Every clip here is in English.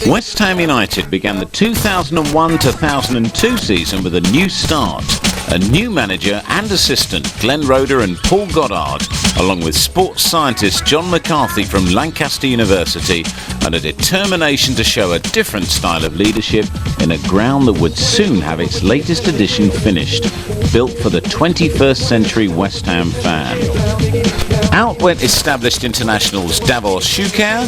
West Ham United began the 2001-2002 season with a new start. A new manager and assistant, Glenn Roeder and Paul Goddard, along with sports scientist John McCarthy from Lancaster University, and a determination to show a different style of leadership in a ground that would soon have its latest edition finished, built for the 21st century West Ham fan. Out went established internationals Davor Šuker,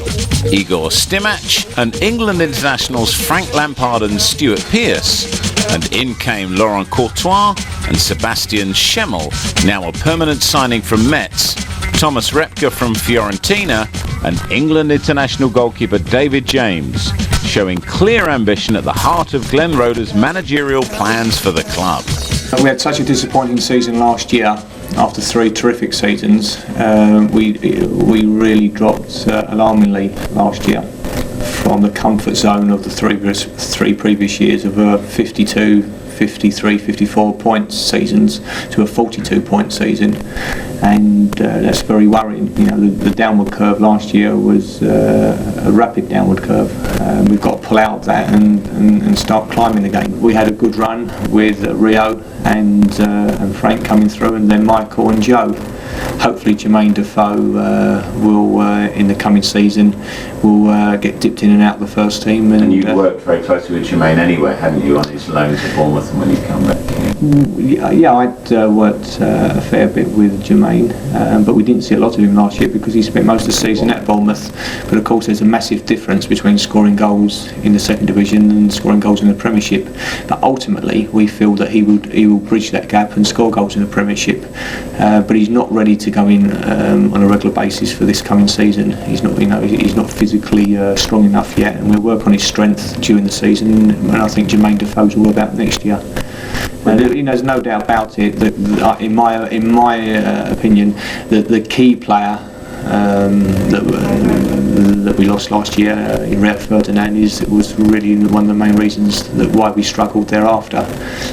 Igor Stimac, and England internationals Frank Lampard and Stuart Pearce, and in came Laurent Courtois and Sebastian Schemmel, now a permanent signing from Metz, Thomas Repka from Fiorentina, and England international goalkeeper David James, showing clear ambition at the heart of Glenn Roeder's managerial plans for the club. We had such a disappointing season last year. After 3 terrific seasons, we really dropped alarmingly last year from the comfort zone of the three previous years of 52, 53, 54 points seasons to a 42 point season, and that's very worrying. You know, the downward curve last year was a rapid downward curve. We've got to pull out of that and start climbing again. We had a good run with Rio and Frank coming through, and then Michael and Joe. Hopefully Jermaine Defoe will, in the coming season, will get dipped in and out of the first team. And you worked very closely with Jermaine anyway, hadn't you, on his loan to Bournemouth and when he'd come back? Yeah, I'd worked a fair bit with Jermaine, but we didn't see a lot of him last year because he spent most of the season at Bournemouth. But of course there's a massive difference between scoring goals in the second division and scoring goals in the Premiership. But ultimately we feel that he will bridge that gap and score goals in the Premiership. But he's not ready to go in on a regular basis for this coming season. He's not physically strong enough yet, and we'll work on his strength during the season. And I think Jermaine Defoe's all about next year. And there's no doubt about it that in my opinion, the key player that we lost last year in Rio Ferdinand was really one of the main reasons why we struggled thereafter.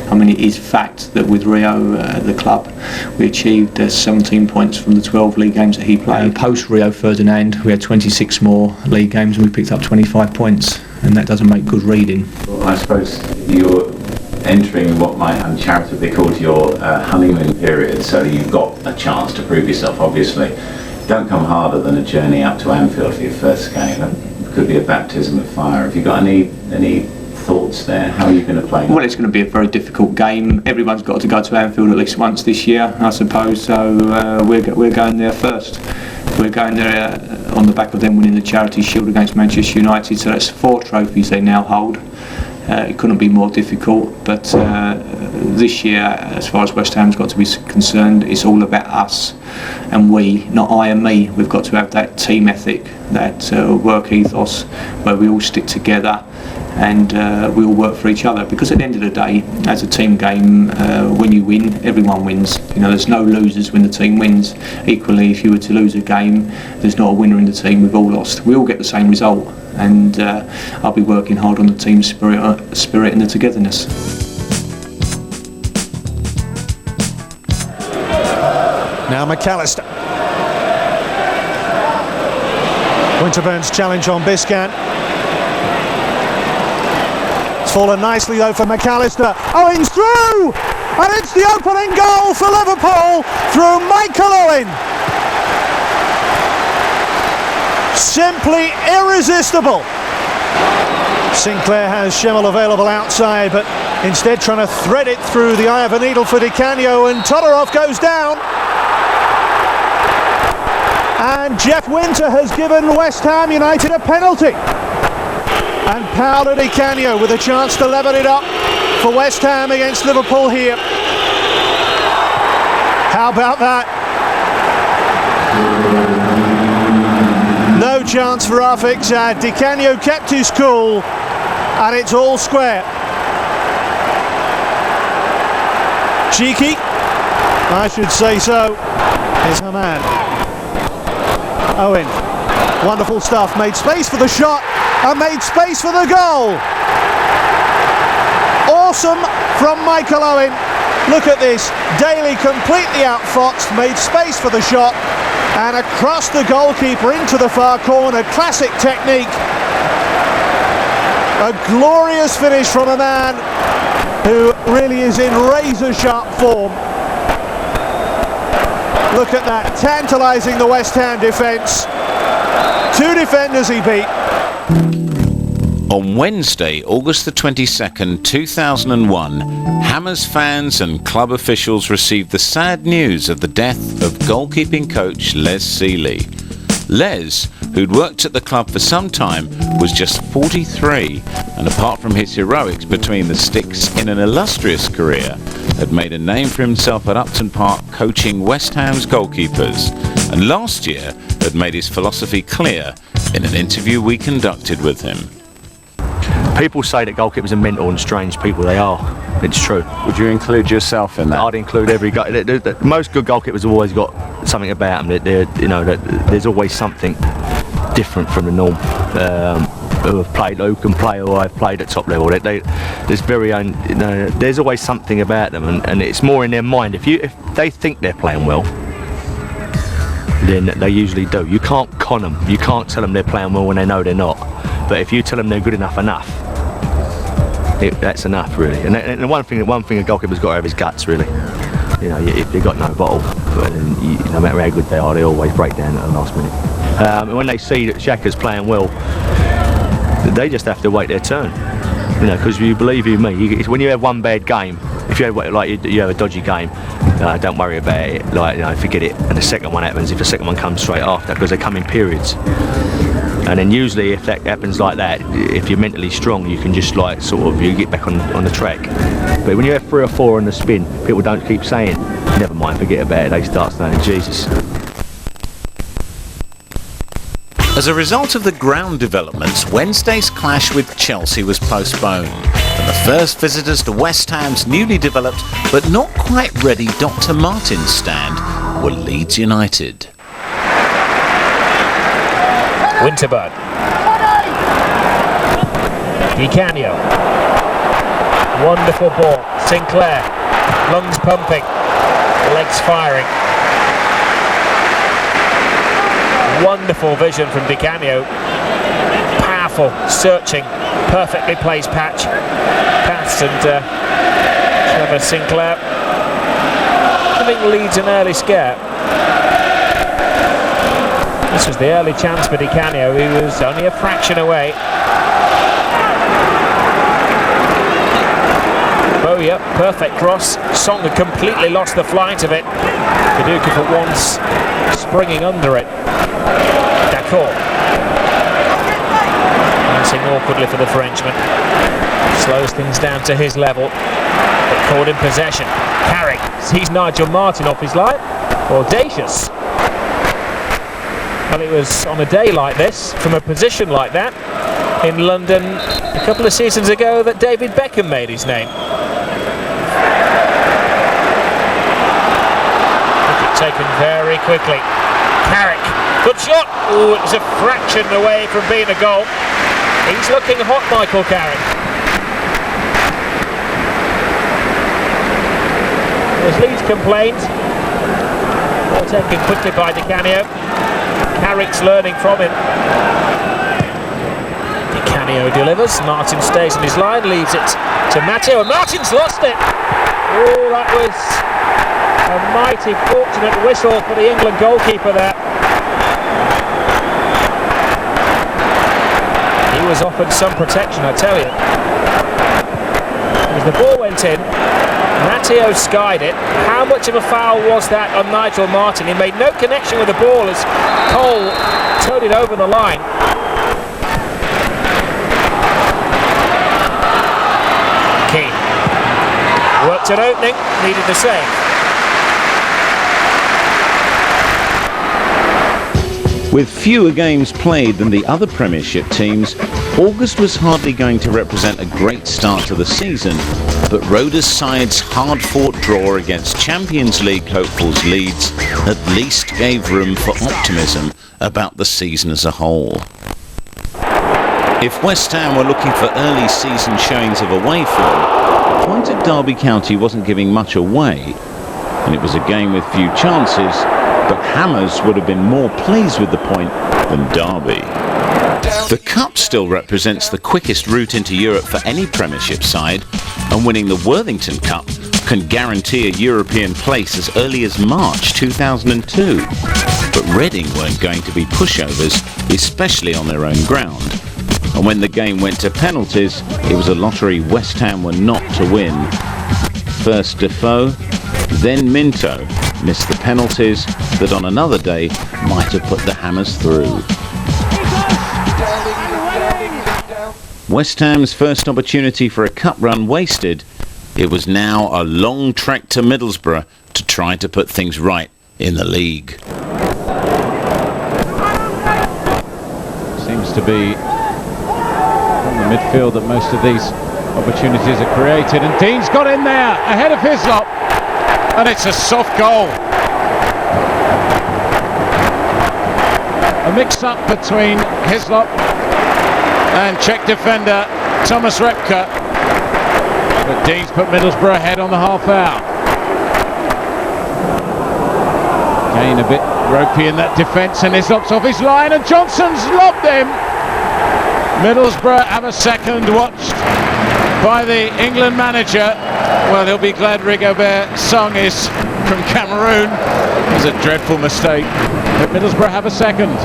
I mean, it is fact that with Rio at the club, we achieved 17 points from the 12 league games that he played. And post Rio Ferdinand, we had 26 more league games and we picked up 25 points, and that doesn't make good reading. Well, I suppose you're entering what might uncharitably called your honeymoon period, so you've got a chance to prove yourself, obviously. Don't come harder than a journey up to Anfield for your first game. It could be a baptism of fire. Have you got any thoughts there? How are you going to play? Well, it's going to be a very difficult game. Everyone's got to go to Anfield at least once this year, I suppose. So we're going there first. We're going there on the back of them winning the Charities Shield against Manchester United. So that's 4 trophies they now hold. It couldn't be more difficult, but this year, as far as West Ham's got to be concerned, it's all about us and we, not I and me. We've got to have that team ethic, that work ethos, where we all stick together and we all work for each other. Because at the end of the day, as a team game, when you win, everyone wins. You know, there's no losers when the team wins. Equally, if you were to lose a game, there's not a winner in the team. We've all lost. We all get the same result. And I'll be working hard on the team spirit and the togetherness. Now McAllister. Winterburn's challenge on Biscan. It's fallen nicely though for McAllister. Owen's through! And it's the opening goal for Liverpool through Michael Owen. Simply irresistible. Sinclair has Schemmel available outside, but instead trying to thread it through the eye of a needle for Di Canio, and Todorov goes down. And Jeff Winter has given West Ham United a penalty. And Paolo Di Canio with a chance to level it up for West Ham against Liverpool here. How about that? No chance for Rafik Zad. Di Canio kept his cool, and it's all square. Cheeky, I should say so, is her man. Owen, wonderful stuff, made space for the shot and made space for the goal. Awesome from Michael Owen. Look at this, Daly completely outfoxed, made space for the shot, and across the goalkeeper into the far corner. Classic technique. A glorious finish from a man who really is in razor-sharp form. Look at that, tantalising the West Ham defence. 2 defenders he beat. On Wednesday, August the 22nd, 2001, Hammers fans and club officials received the sad news of the death of goalkeeping coach Les Seeley. Les, who'd worked at the club for some time, was just 43, and apart from his heroics between the sticks in an illustrious career, had made a name for himself at Upton Park coaching West Ham's goalkeepers, and last year had made his philosophy clear in an interview we conducted with him. People say that goalkeepers are mental and strange people. They are. It's true. Would you include yourself in that? I'd include every guy. Most good goalkeepers have always got something about them. There's always something different from the norm. Who can play, or have played at top level. There's always something about them, and it's more in their mind. If they think they're playing well, then they usually do. You can't con them. You can't tell them they're playing well when they know they're not. But if you tell them they're good enough, that's enough, really. And the one thing a goalkeeper's got to have is guts, really. If they've got no bottle, no matter how good they are, they always break down at the last minute. And when they see that Xhaka's playing well, they just have to wait their turn. Because you believe you me, when you have one bad game, if you have you have a dodgy game, don't worry about it. Forget it. And the second one happens if the second one comes straight after, because they come in periods. And then usually, if that happens like that, if you're mentally strong, you can just you get back on the track. But when you have 3 or 4 on the spin, people don't keep saying, never mind, forget about it. They start saying, Jesus. As a result of the ground developments, Wednesday's clash with Chelsea was postponed, and the first visitors to West Ham's newly developed but not quite ready Dr. Martens stand were Leeds United. Winterburn. Di Canio. Wonderful ball. Sinclair. Lungs pumping. Legs firing. Wonderful vision from Di Canio. Powerful, searching, perfectly placed pass, and Trevor Sinclair giving Leeds an early scare. This was the early chance for Di Canio, who was only a fraction away. Bowyer, perfect cross. Song had completely lost the flight of it. Viduka for once springing under it. D'accord. Passing awkwardly for the Frenchman. Slows things down to his level. But caught in possession. Carrick sees Nigel Martyn off his line. Audacious. Well, it was on a day like this, from a position like that, in London a couple of seasons ago, that David Beckham made his name. Wicket taken very quickly. Carrick, good shot. Oh, it was a fraction away from being a goal. He's looking hot, Michael Carrick. As Leeds complained, ball taken quickly by Di Canio. Carrick's learning from him. Di Canio delivers. Martin stays on his line, leaves it to Matteo, and Martin's lost it. Oh, that was a mighty fortunate whistle for the England goalkeeper there. He was offered some protection, I tell you. As the ball went in, Matteo skied it. How much of a foul was that on Nigel Martyn? He made no connection with the ball as Cole towed it over the line. Keane worked an opening, needed the save. With fewer games played than the other Premiership teams, August was hardly going to represent a great start to the season, but Roda's side's hard-fought draw against Champions League hopefuls Leeds at least gave room for optimism about the season as a whole. If West Ham were looking for early season showings of away form, the point at Derby County wasn't giving much away, and it was a game with few chances, but Hammers would have been more pleased with the point than Derby. The Cup still represents the quickest route into Europe for any Premiership side, and winning the Worthington Cup can guarantee a European place as early as March 2002. But Reading weren't going to be pushovers, especially on their own ground. And when the game went to penalties, it was a lottery West Ham were not to win. First Defoe, then Minto missed the penalties that on another day might have put the Hammers through. West Ham's first opportunity for a cup run wasted. It was now a long trek to Middlesbrough to try to put things right in the league. Seems to be from the midfield that most of these opportunities are created, and Dean's got in there ahead of Hislop, and it's a soft goal. A mix-up between Hislop and Czech defender Thomas Repka, but Dean's put Middlesbrough ahead on the half hour. Again a bit ropey in that defence, and Hislop's off his line, and Johnson's lobbed him. Middlesbrough have a second, watched by the England manager. Well, he'll be glad Rigobert Song is from Cameroon. It was a dreadful mistake, but Middlesbrough have a second.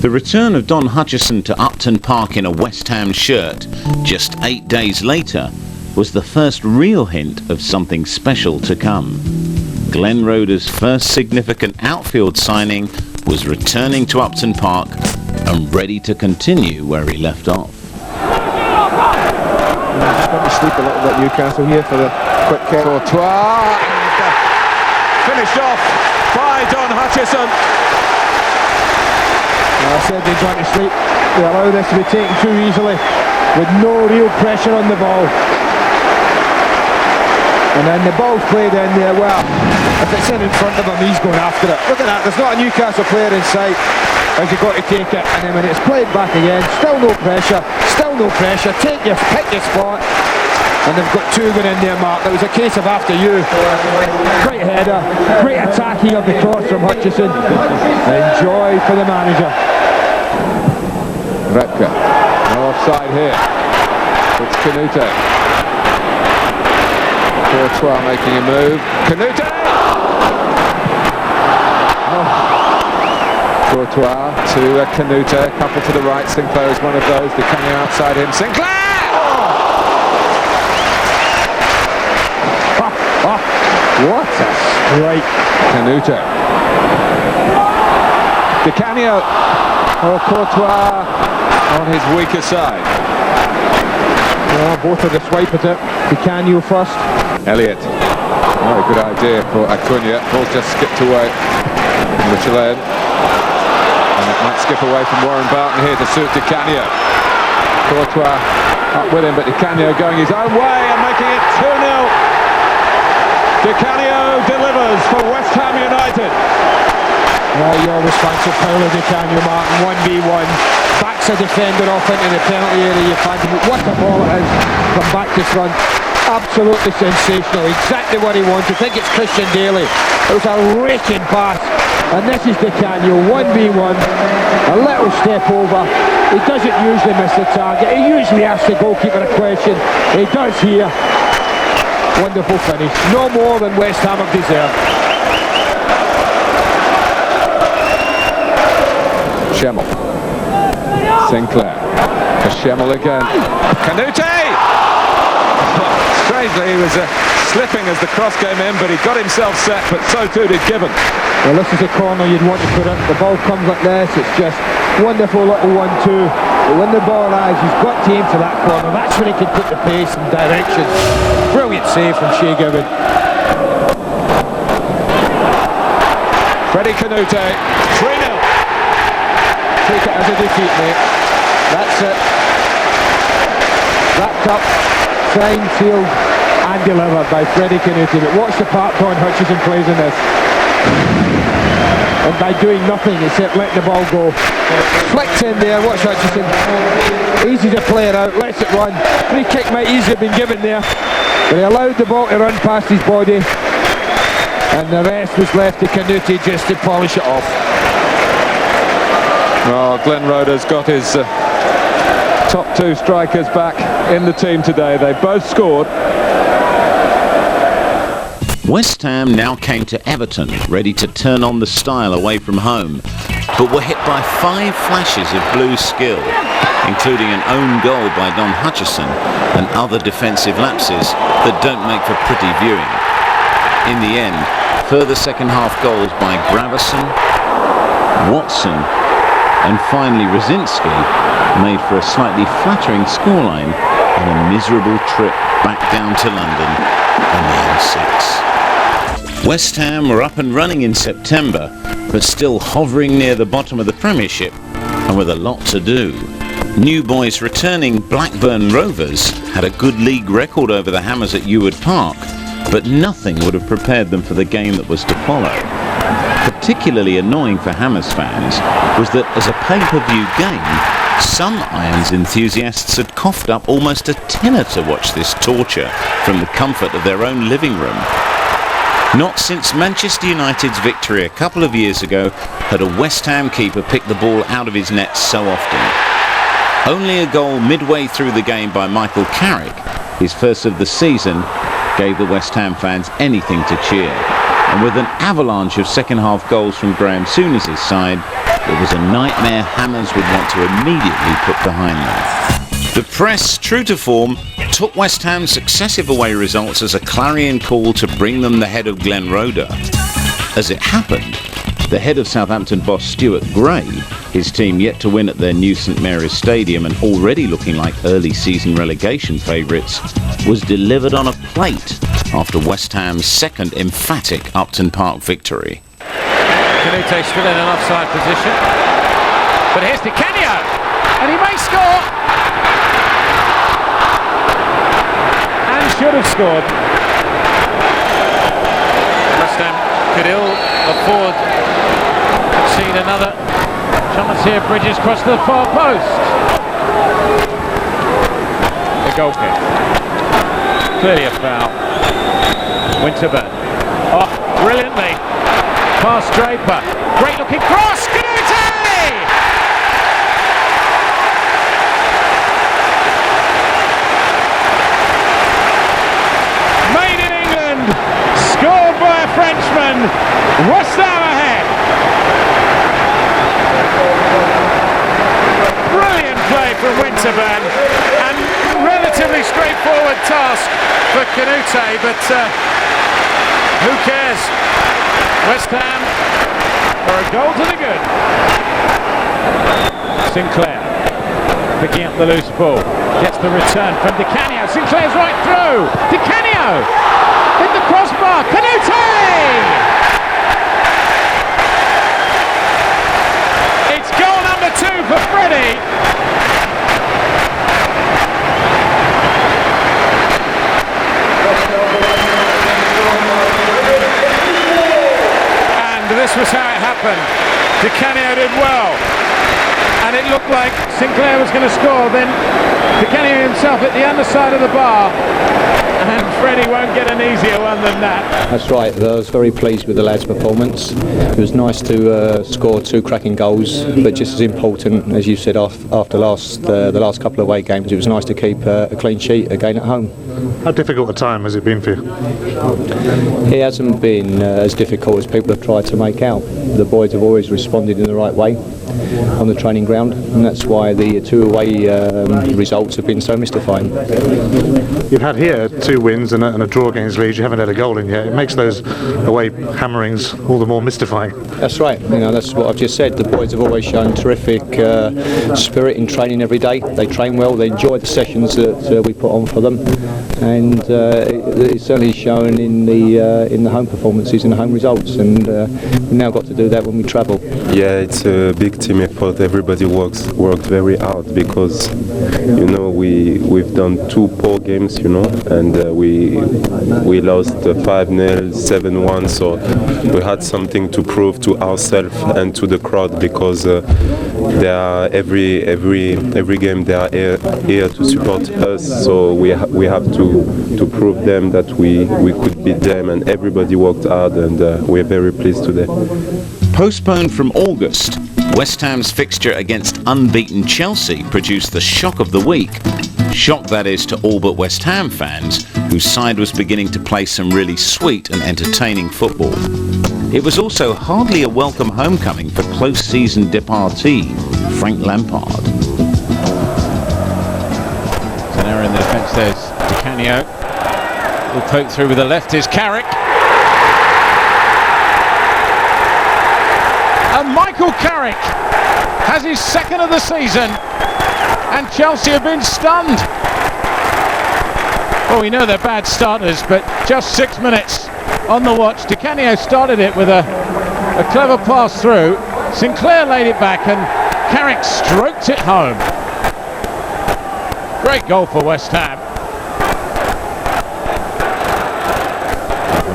The return of Don Hutchison to Upton Park in a West Ham shirt just 8 days later was the first real hint of something special to come. Glenn Roeder's first significant outfield signing was returning to Upton Park and ready to continue where he left off. Got to sleep a little bit, Newcastle here for the quick kick. Courtois, finished off by Don Hutchison. I said they went to sleep. They allow this to be taken too easily with no real pressure on the ball. And then the ball's played in there. Well, if it's in front of him, he's going after it. Look at that, there's not a Newcastle player in sight as you've got to take it. And then when it's played back again, still no pressure, pick your spot. And they've got two going in there, Mark. It was a case of after you. Great header, great attacking of the cross from Hutchison. Enjoy for the manager. Repka, no offside here. It's Canute. Courtois making a move. Canute! Oh. Courtois to Canute, a couple to the right. Sinclair is one of those. The Canute outside him. Sinclair! What a strike. Canute. Di Canio. Oh, Courtois on his weaker side. Well, both of the swipe at it. Di Canio first. Elliott. Oh, a good idea for Acuna. Ball's just skipped away from the Chilean. And it might skip away from Warren Barton here to suit Di Canio. Courtois up with him, but Di Canio going his own way and making it 2-0. Di Canio delivers for West Ham United. Well, you always fancy Paulo Di Canio, Martin. 1v1, backs a defender off into the penalty area. You fancy, but what a ball it is from back to front. Absolutely sensational, exactly what he wants. I think it's Christian Daly. It was a raking pass, and this is Di Canio, 1v1, a little step over. He doesn't usually miss the target. He usually asks the goalkeeper a question. He does here. Wonderful finish. No more than West Ham have deserved. Schemmel. Sinclair. Schemmel again. Canute! Strangely, he was slipping as the cross came in, but he got himself set, but so too did Gibbon. Well, this is a corner you'd want to put it. The ball comes like this. It's just wonderful little 1-2. But when the ball arrives, he's got to aim for that corner. That's when he can put the pace and direction. Brilliant save from Shea Gibbon. Freddie Canute, 3-0. Take it as a defeat, mate. That's it. Wrapped up, signed, sealed and delivered by Freddie Canute. But watch the part Don Hutchison plays in this. And by doing nothing except letting the ball go. Flicked in there, watch Hutchison. Easy to play it out, lets it run. Free kick might easily have been given there. But he allowed the ball to run past his body. And the rest was left to Canute just to polish it off. Oh, Glenn Roeder's got his top two strikers back in the team today. They both scored. West Ham now came to Everton, ready to turn on the style away from home, but were hit by 5 flashes of blue skill, including an own goal by Don Hutchison and other defensive lapses that don't make for pretty viewing. In the end, further second half goals by Gravison, Watson and finally Rosinsky made for a slightly flattering scoreline and a miserable trip back down to London on the M6. West Ham were up and running in September, but still hovering near the bottom of the Premiership and with a lot to do. New boys returning Blackburn Rovers had a good league record over the Hammers at Eward Park, but nothing would have prepared them for the game that was to follow. Particularly annoying for Hammers fans was that as a pay-per-view game, some Irons enthusiasts had coughed up almost a tenner to watch this torture from the comfort of their own living room. Not since Manchester United's victory a couple of years ago had a West Ham keeper picked the ball out of his net so often. Only a goal midway through the game by Michael Carrick, his first of the season, gave the West Ham fans anything to cheer. And with an avalanche of second half goals from Graham Souness' side, it was a nightmare Hammers would want to immediately put behind them. The press, true to form, took West Ham's successive away results as a clarion call to bring them the head of Glenn Roeder. As it happened, the head of Southampton boss Stuart Gray, his team yet to win at their new St Mary's Stadium and already looking like early season relegation favourites, was delivered on a plate after West Ham's second emphatic Upton Park victory. Canute still in an offside position, but here's Di Canio, and he may score! And should have scored. West Ham could ill afford to concede another chance here. Bridges across the far post. The goal kick. Clearly a foul. Winterburn. Oh, brilliantly. Past Draper. Great looking cross. Canute! Made in England. Scored by a Frenchman. West Ham ahead. Brilliant play from Winterburn. And relatively straightforward task for Canute, but who cares? West Ham for a goal to the good. Sinclair picking up the loose ball, gets the return from Di Canio. Sinclair's right through. Di Canio hit the crossbar. Canute! It's goal number 2 for Freddie. This was how it happened. Di Canio did well, and it looked like Sinclair was going to score. Then Di Canio himself at the underside of the bar, and Freddie won't get an easier one than that. That's right. I was very pleased with the lads' performance. It was nice to score 2 cracking goals, but just as important, as you said, after the last couple of away games, it was nice to keep a clean sheet again at home. How difficult a time has it been for you? It hasn't been as difficult as people have tried to make out. The boys have always responded in the right way on the training ground, and that's why the 2 away results have been so mystifying. You've had here 2 wins and a draw against Leeds. You haven't had a goal in yet. It makes those away hammerings all the more mystifying. That's right. You know, that's what I've just said. The boys have always shown terrific spirit in training every day. They train well. They enjoy the sessions that we put on for them, and it's certainly shown in the home performances and the home results. And we've now got to do that when we travel. Yeah, it's a big team effort. Everybody worked very hard because, you know, we've done 2 poor games, you know, and we lost 5-0, 7-1. So we had something to prove to ourselves and to the crowd, because they are every game they are here to support us. So we have to prove them that we could beat them, and everybody worked hard, and we're very pleased today. Postponed from August, West Ham's fixture against unbeaten Chelsea produced the shock of the week. Shock, that is, to all but West Ham fans, whose side was beginning to play some really sweet and entertaining football. It was also hardly a welcome homecoming for close season departee Frank Lampard. It's an error in the defence. There's Di Canio. Will poke through with the left is Carrick. And Michael Carrick has his second of the season, and Chelsea have been stunned. Well, we know they're bad starters, but just 6 minutes on the watch. Di Canio started it with a clever pass through. Sinclair laid it back and Carrick stroked it home. Great goal for West Ham.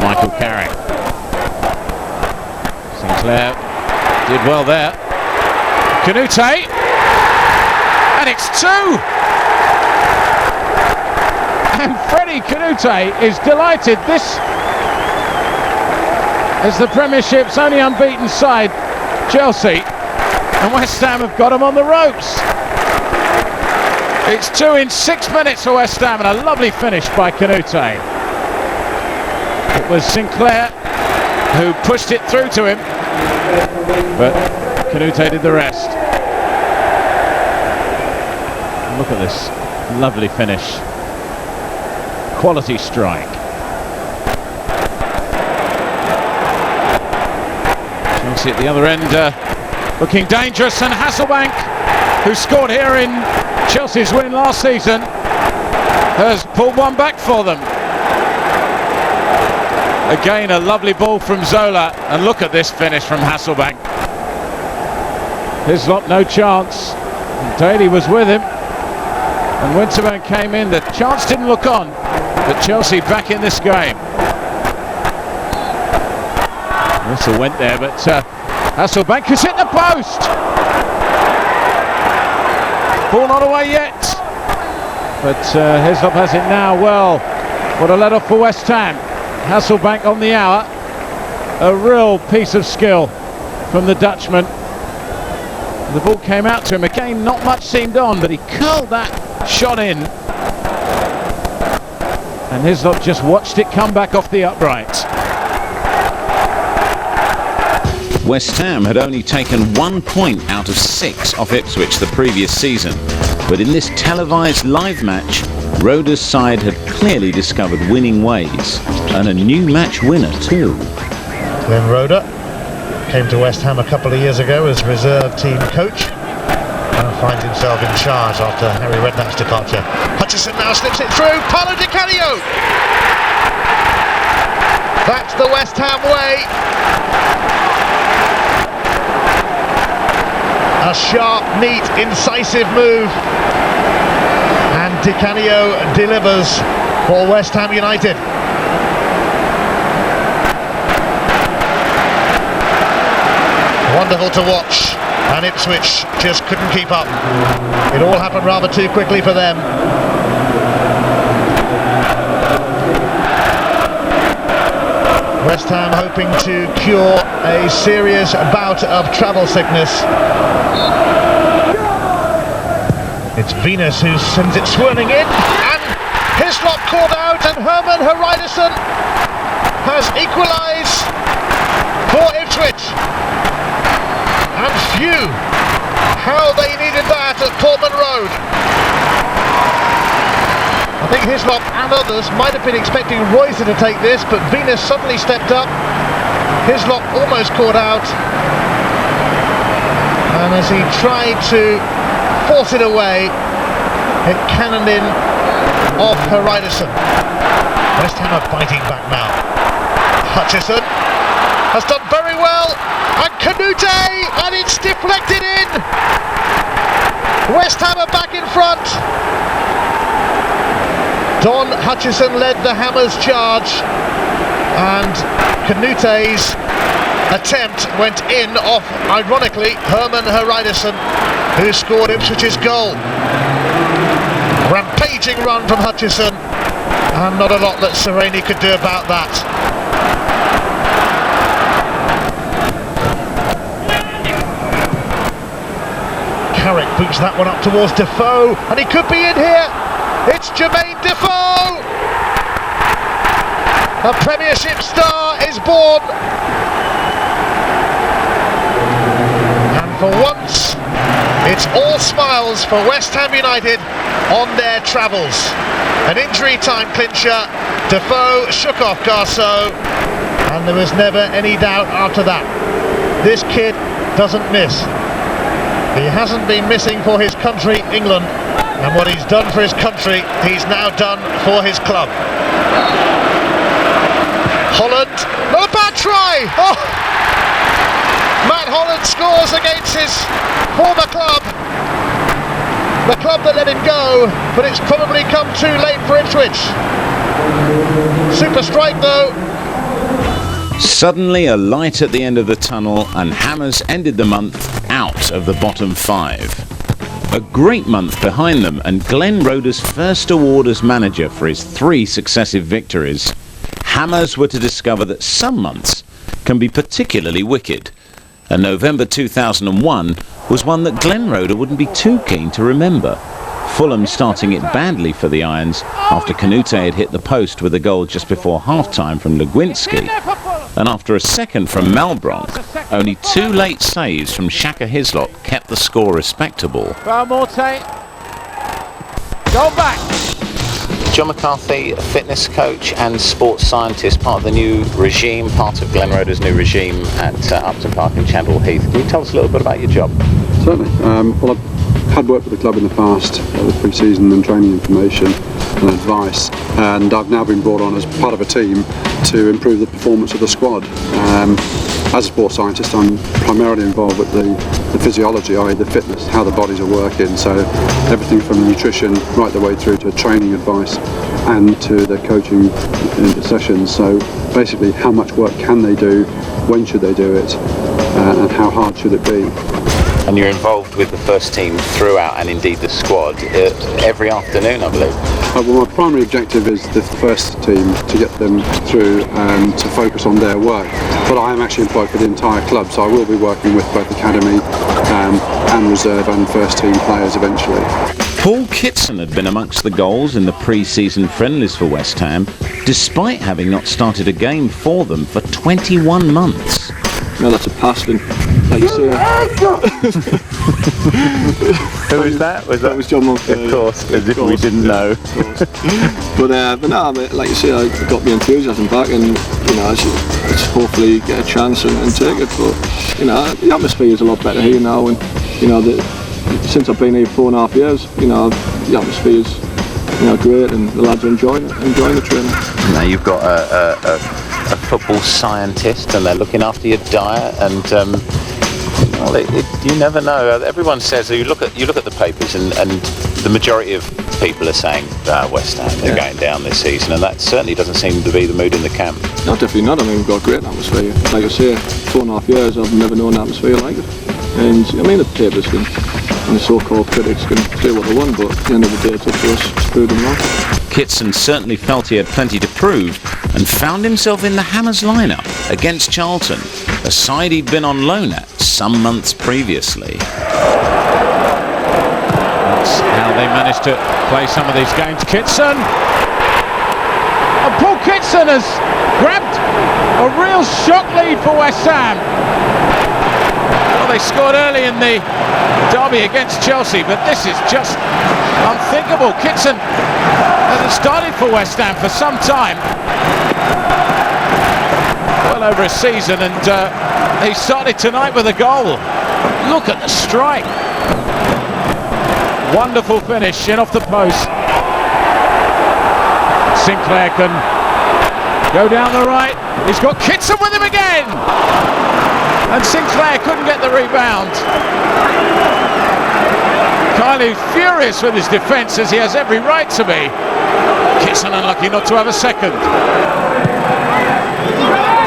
Michael Carrick. Sinclair did well there. Canute. And it's 2! And Freddie Canute is delighted. This is the Premiership's only unbeaten side, Chelsea. And West Ham have got him on the ropes. It's 2 in 6 minutes for West Ham, and a lovely finish by Canute. It was Sinclair who pushed it through to him, but Canute did the rest. Look at this lovely finish. Quality strike. Chelsea at the other end looking dangerous, and Hasselbank, who scored here in Chelsea's win last season, has pulled one back for them. Again, a lovely ball from Zola, and look at this finish from Hasselbank. Hislop no chance. Daly was with him, and Winterburn came in. The chance didn't look on, but Chelsea back in this game. Whistle went there, but Hasselbank has hit the post. Ball not away yet, but Hislop has it now. Well, what a let off for West Ham. Hasselbank on the hour. A real piece of skill from the Dutchman. The ball came out to him again, not much seemed on, but he curled that shot in. And Hislop just watched it come back off the upright. West Ham had only taken 1 point out of 6 off Ipswich the previous season, but in this televised live match, Roeder's side had clearly discovered winning ways, and a new match winner too. Glenn Roeder came to West Ham a couple of years ago as reserve team coach and finds himself in charge after Harry Redknapp's departure. Hutchison now slips it through. Paulo Di Canio! That's the West Ham way. A sharp, neat, incisive move, and Di Canio delivers for West Ham United. Wonderful to watch, and Ipswich just couldn't keep up. It all happened rather too quickly for them. West Ham hoping to cure a serious bout of travel sickness. It's Venus who sends it swirling in, and Hislop caught out, and Herman Hreidarsson has equalised for Ipswich. And phew, how they needed that at Portman Road. I think Hislop and others might have been expecting Royster to take this, but Venus suddenly stepped up. Hislop almost caught out, and as he tried to force it away, it cannoned in off Hreidarsson. West Ham are fighting back now. Hutchison has done very well, and Canute, and it's deflected in. West Ham are back in front. Don Hutchison led the Hammers' charge, and Canute's attempt went in off, ironically, Herman Hreidarsson, who scored Ipswich's goal. Rampaging run from Hutchison, and not a lot that Sereni could do about that. Carrick boots that one up towards Defoe, and he could be in here. It's Jermaine Defoe! A Premiership star is born. And for once, it's all smiles for West Ham United on their travels. An injury time clincher. Defoe shook off Garceau, and there was never any doubt after that. This kid doesn't miss. He hasn't been missing for his country, England, and what he's done for his country, he's now done for his club. Holland, not a bad try! Oh! Matt Holland scores against his former club. The club that let him go, but it's probably come too late for Ipswich. Super strike though. Suddenly a light at the end of the tunnel, and Hammers ended the month out of the bottom 5. A great month behind them, and Glenn Roeder's first award as manager for his 3 successive victories. Hammers were to discover that some months can be particularly wicked, and November 2001 was one that Glenn Roeder wouldn't be too keen to remember. Fulham starting it badly for the Irons after Canute had hit the post with a goal just before half-time from Legwinski, and after a second from Malbronk, only 2 late saves from Shaka Hislop kept the score respectable. Morte. Go back. John McCarthy, fitness coach and sports scientist, part of the new regime, part of Glenn Roeder's new regime at Upton Park in Chandler Heath. Can you tell us a little bit about your job? Certainly. Well, I've had worked with the club in the past with pre-season and training information and advice, and I've now been brought on as part of a team to improve the performance of the squad. As a sports scientist, I'm primarily involved with the physiology, i.e. the fitness, how the bodies are working, so everything from nutrition right the way through to training advice and to the coaching sessions. So basically, how much work can they do, when should they do it, and how hard should it be. And you're involved with the first team throughout, and indeed the squad, every afternoon, I believe. Well, my primary objective is the first team, to get them through and to focus on their work. But I am actually employed for the entire club, so I will be working with both academy and reserve and first team players eventually. Paul Kitson had been amongst the goals in the pre-season friendlies for West Ham, despite having not started a game for them for 21 months. No, that's a pass then. Like you say. Who was that? That was John Monfort. Of course, as if we didn't know. But no, like you say, I got the enthusiasm back, and you know, I should hopefully get a chance and take it. But you know, the atmosphere is a lot better here now, and you know, since I've been here 4.5 years, you know, the atmosphere is great, and the lads are enjoying the training. Now you've got a football scientist, and they're looking after your diet, and well, you never know. Everyone says, you look at the papers, and the majority of people are saying West Ham they're going down this season, and that certainly doesn't seem to be the mood in the camp. No, definitely not. I mean, we've got a great atmosphere. Like I say, 4.5 years, I've never known an atmosphere like it. And I mean, the papers and the so-called critics can say what they want, but at the end of the day, it's up to us to prove them wrong. Kitson certainly felt he had plenty to prove, and found himself in the Hammers lineup against Charlton, a side he'd been on loan at some months previously. That's how they managed to play some of these games. Kitson! And Paul Kitson has grabbed a real shock lead for West Ham. Well, they scored early in the derby against Chelsea, but this is just unthinkable. Kitson hasn't started for West Ham for some time, well over a season, and he started tonight with a goal. Look at the strike. Wonderful finish in off the post. Sinclair can go down the right. He's got Kitson with him again, and Sinclair couldn't get the rebound. Kylie furious with his defence, as he has every right to be. Kitson unlucky not to have a second.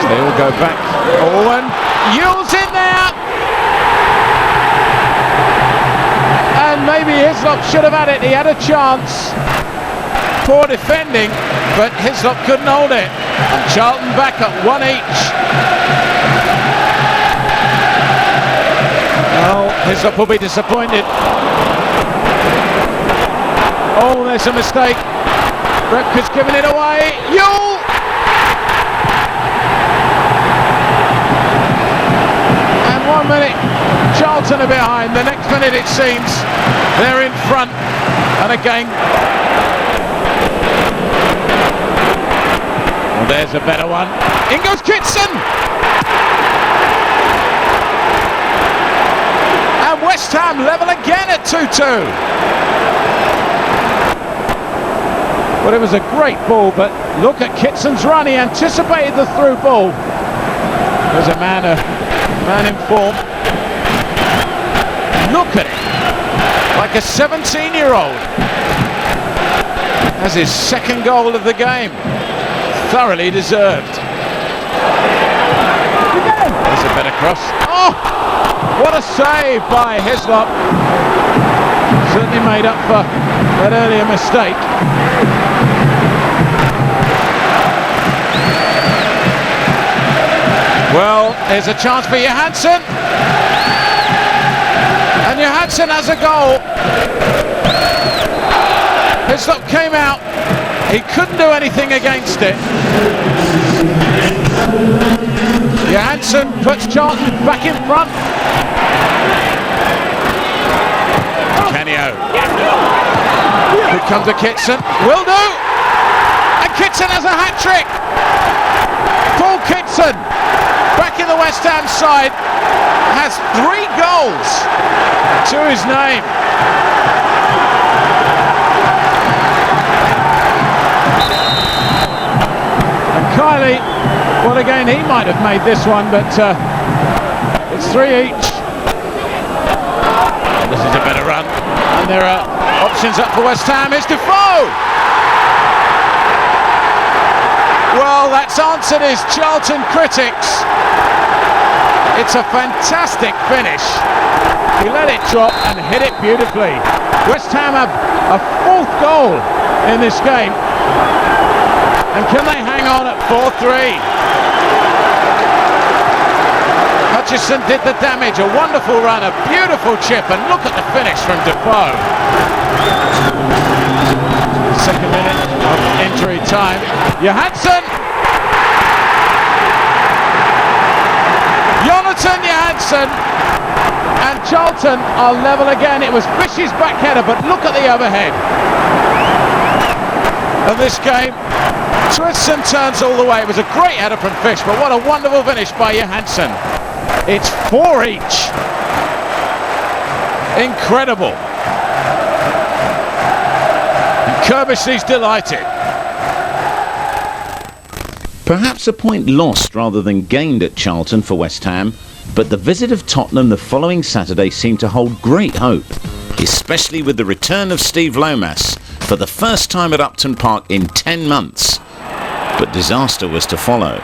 So they all go back. Owen, Yule's in there! And maybe Hislop should have had it. He had a chance. Poor defending, but Hislop couldn't hold it. And Charlton back at 1 each. Well, Hislop will be disappointed. Oh, there's a mistake. Repka's given it away. Yule! And 1 minute, Charlton are behind. The next minute, it seems, they're in front. And again, well, there's a better one. In goes Kitson! And West Ham level again at 2-2. Well, it was a great ball, but look at Kitson's run. He anticipated the through ball. There's a man in form. Look at it. Like a 17-year-old. That's his second goal of the game. Thoroughly deserved. There's a better cross. Oh! What a save by Hislop. Certainly made up for that earlier mistake. Well, here's a chance for Johansson. And Johansson has a goal. Hislop came out. He couldn't do anything against it. Johansson puts Charlton back in front. Canio. Could come to Kitson. Will do. And Kitson has a hat-trick. Paul Kitson, back in the West Ham side, has 3 goals to his name. And Kiley, well, again, he might have made this one, but it's 3 each. This is a better run, and there are options up for West Ham. Here's Defoe. Well, that's answered his Charlton critics. It's a fantastic finish. He let it drop and hit it beautifully. West Ham have a 4th goal in this game. And can they hang on at 4-3? Hutchison did the damage, a wonderful run, a beautiful chip, and look at the finish from Defoe. Second minute of injury time. Johansson! Jonathan Johansson! And Charlton are level again. It was Fish's back header, but look at the overhead of this game. Twists and turns all the way. It was a great header from Fish, but what a wonderful finish by Johansson. It's 4 each. Incredible. And Kirbishley's delighted. Perhaps a point lost rather than gained at Charlton for West Ham, but the visit of Tottenham the following Saturday seemed to hold great hope, especially with the return of Steve Lomas for the first time at Upton Park in 10 months. But disaster was to follow.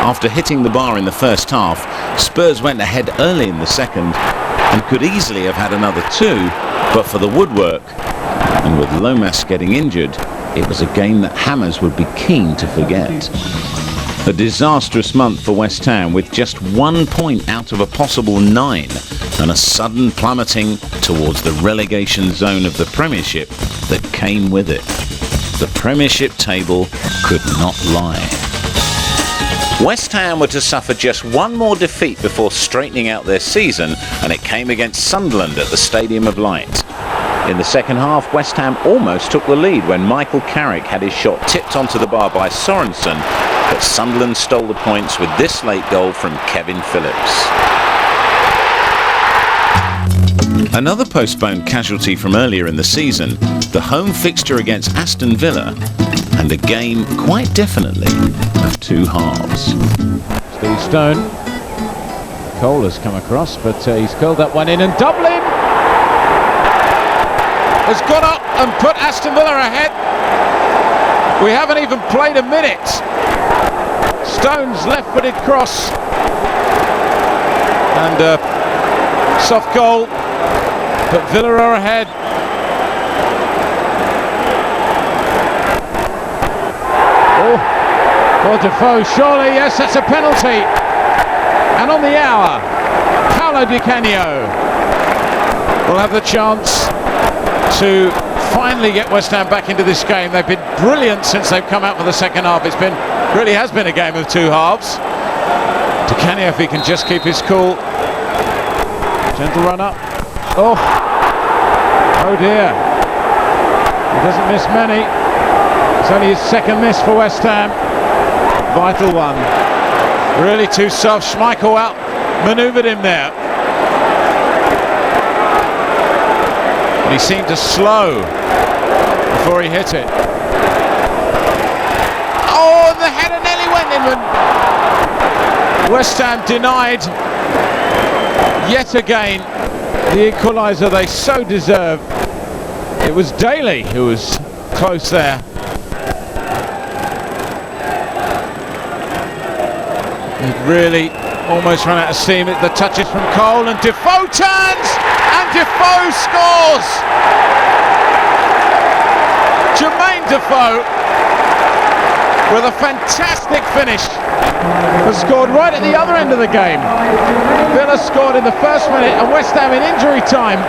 After hitting the bar in the first half, Spurs went ahead early in the second and could easily have had another 2, but for the woodwork. And with Lomas getting injured, it was a game that Hammers would be keen to forget. A disastrous month for West Ham, with just 1 point out of a possible 9 and a sudden plummeting towards the relegation zone of the Premiership that came with it. The Premiership table could not lie. West Ham were to suffer just 1 more defeat before straightening out their season, and it came against Sunderland at the Stadium of Light. In the second half, West Ham almost took the lead when Michael Carrick had his shot tipped onto the bar by Sorensen, but Sunderland stole the points with this late goal from Kevin Phillips. Another postponed casualty from earlier in the season, the home fixture against Aston Villa, and a game quite definitely of 2 halves. Steve Stone. Cole has come across, but he's curled that one in, and Dublin has got up and put Aston Villa ahead. We haven't even played a minute. Stone's left-footed cross and soft goal, but Villa are ahead. Oh, Defoe, surely, yes, that's a penalty. And on the hour, Paolo Di Canio. will have the chance to finally get West Ham back into this game. They've been brilliant since they've come out for the second half. Really has been a game of two halves. Di Canio, if he can just keep his cool. Gentle run up. Oh dear. He doesn't miss many. It's only his second miss for West Ham. Vital one. Really too soft. Schmeichel out manoeuvred him there. But he seemed to slow before he hit it. Oh, and the header nearly went inland. West Ham denied yet again the equaliser they so deserve. It was Daly who was close there. It really almost run out of steam. The touches from Cole, and Defoe turns, and Defoe scores! Jermaine Defoe with a fantastic finish has scored right at the other end of the game. Villa scored in the first minute, and West Ham in injury time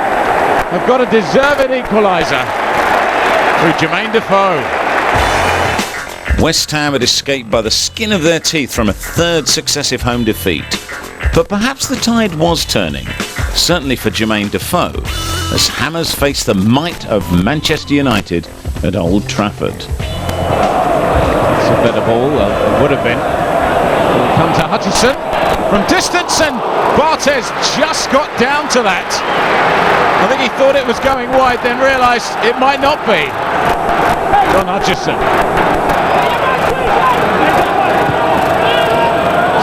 have got a deserved equaliser through Jermaine Defoe. West Ham had escaped by the skin of their teeth from a third successive home defeat. But perhaps the tide was turning, certainly for Jermaine Defoe, as Hammers face the might of Manchester United at Old Trafford. It's a better ball, it would have been. It'll come to Hutchison from distance, and Barthez just got down to that. I think he thought it was going wide, then realised it might not be. John Hutchison.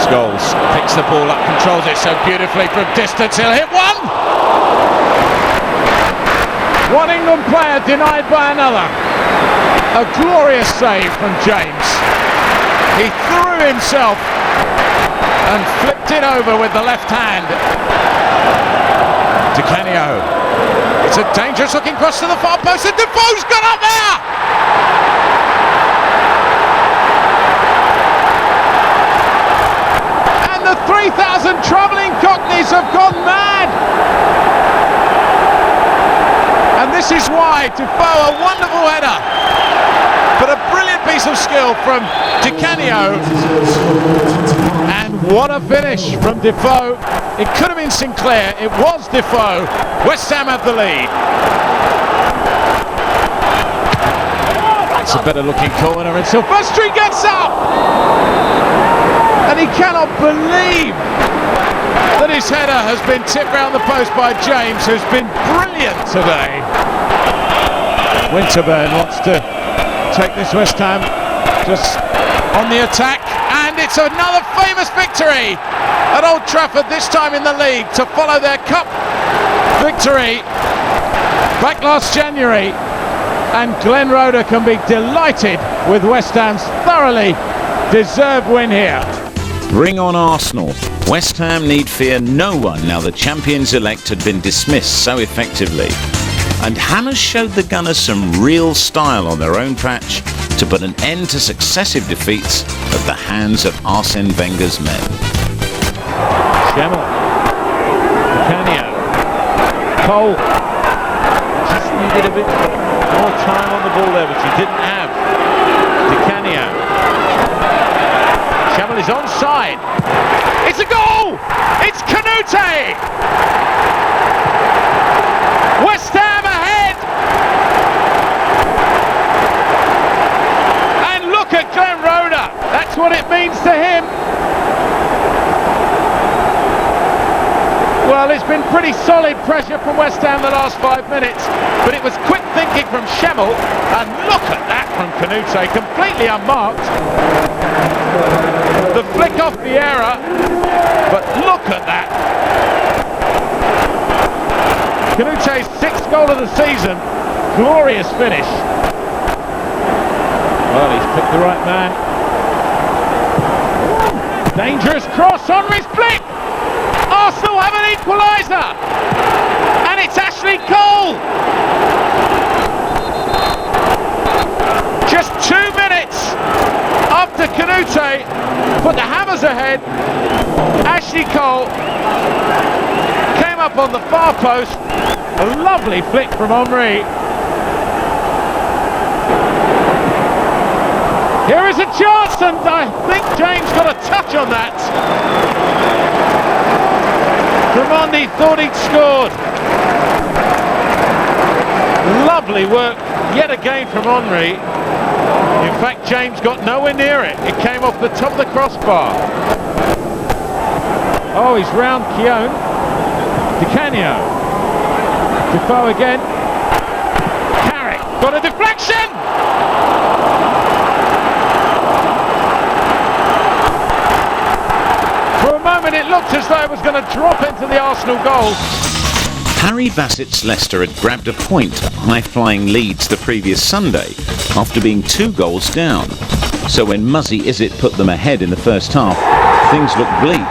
Scholes picks the ball up, controls it so beautifully from distance. He'll hit one! One England player denied by another. A glorious save from James. He threw himself and flipped it over with the left hand. Di Canio. It's a dangerous looking cross to the far post, and Defoe's got up there! And the 3,000 travelling Cockneys have gone mad! And this is why Defoe, a wonderful header, but a brilliant piece of skill from Di Canio. And what a finish from Defoe. It could have been Sinclair, it was Defoe. West Ham have the lead. That's a better looking corner, and Silvestri gets up! And he cannot believe that his header has been tipped round the post by James, who's been brilliant today. Winterburn wants to take this West Ham just on the attack, and it's another famous victory at Old Trafford, this time in the league, to follow their cup victory back last January. And Glenn Roeder can be delighted with West Ham's thoroughly deserved win here. Bring on Arsenal. West Ham need fear no one now the champions-elect had been dismissed so effectively. And Hammers showed the Gunners some real style on their own patch to put an end to successive defeats at the hands of Arsene Wenger's men. Schemmel, Canio, Cole, just needed a bit more time on the ball there, which he didn't have. Di Canio. Schemmel is onside. It's a goal! It's Canute! West Ham ahead! And look at Glenn Roeder. That's what it means to him. Well, it's been pretty solid pressure from West Ham the last 5 minutes, but it was quick thinking from Schemmel, and look at that from Canute, completely unmarked. The flick off Vieira, but look at that. Canute's 6th goal of the season, glorious finish. Well, he's picked the right man. Dangerous cross, Henry's flick! Arsenal have an equaliser! And it's Ashley Cole! Just 2 minutes after Canute put the Hammers ahead, Ashley Cole came up on the far post A lovely flick from Henry. Here is a chance, and I think James got a touch on that. Tremonti thought he'd scored. Lovely work yet again from Henry. In fact, James got nowhere near it. It came off the top of the crossbar. Oh, he's round Keown. Di Canio. Defoe again. Carrick got a deflection! For a moment it looked as though it was going to drop into the Arsenal goal. Harry Bassett's Leicester had grabbed a point high-flying Leeds the previous Sunday after being 2 goals down. So when Muzzy Izzet put them ahead in the first half, things looked bleak.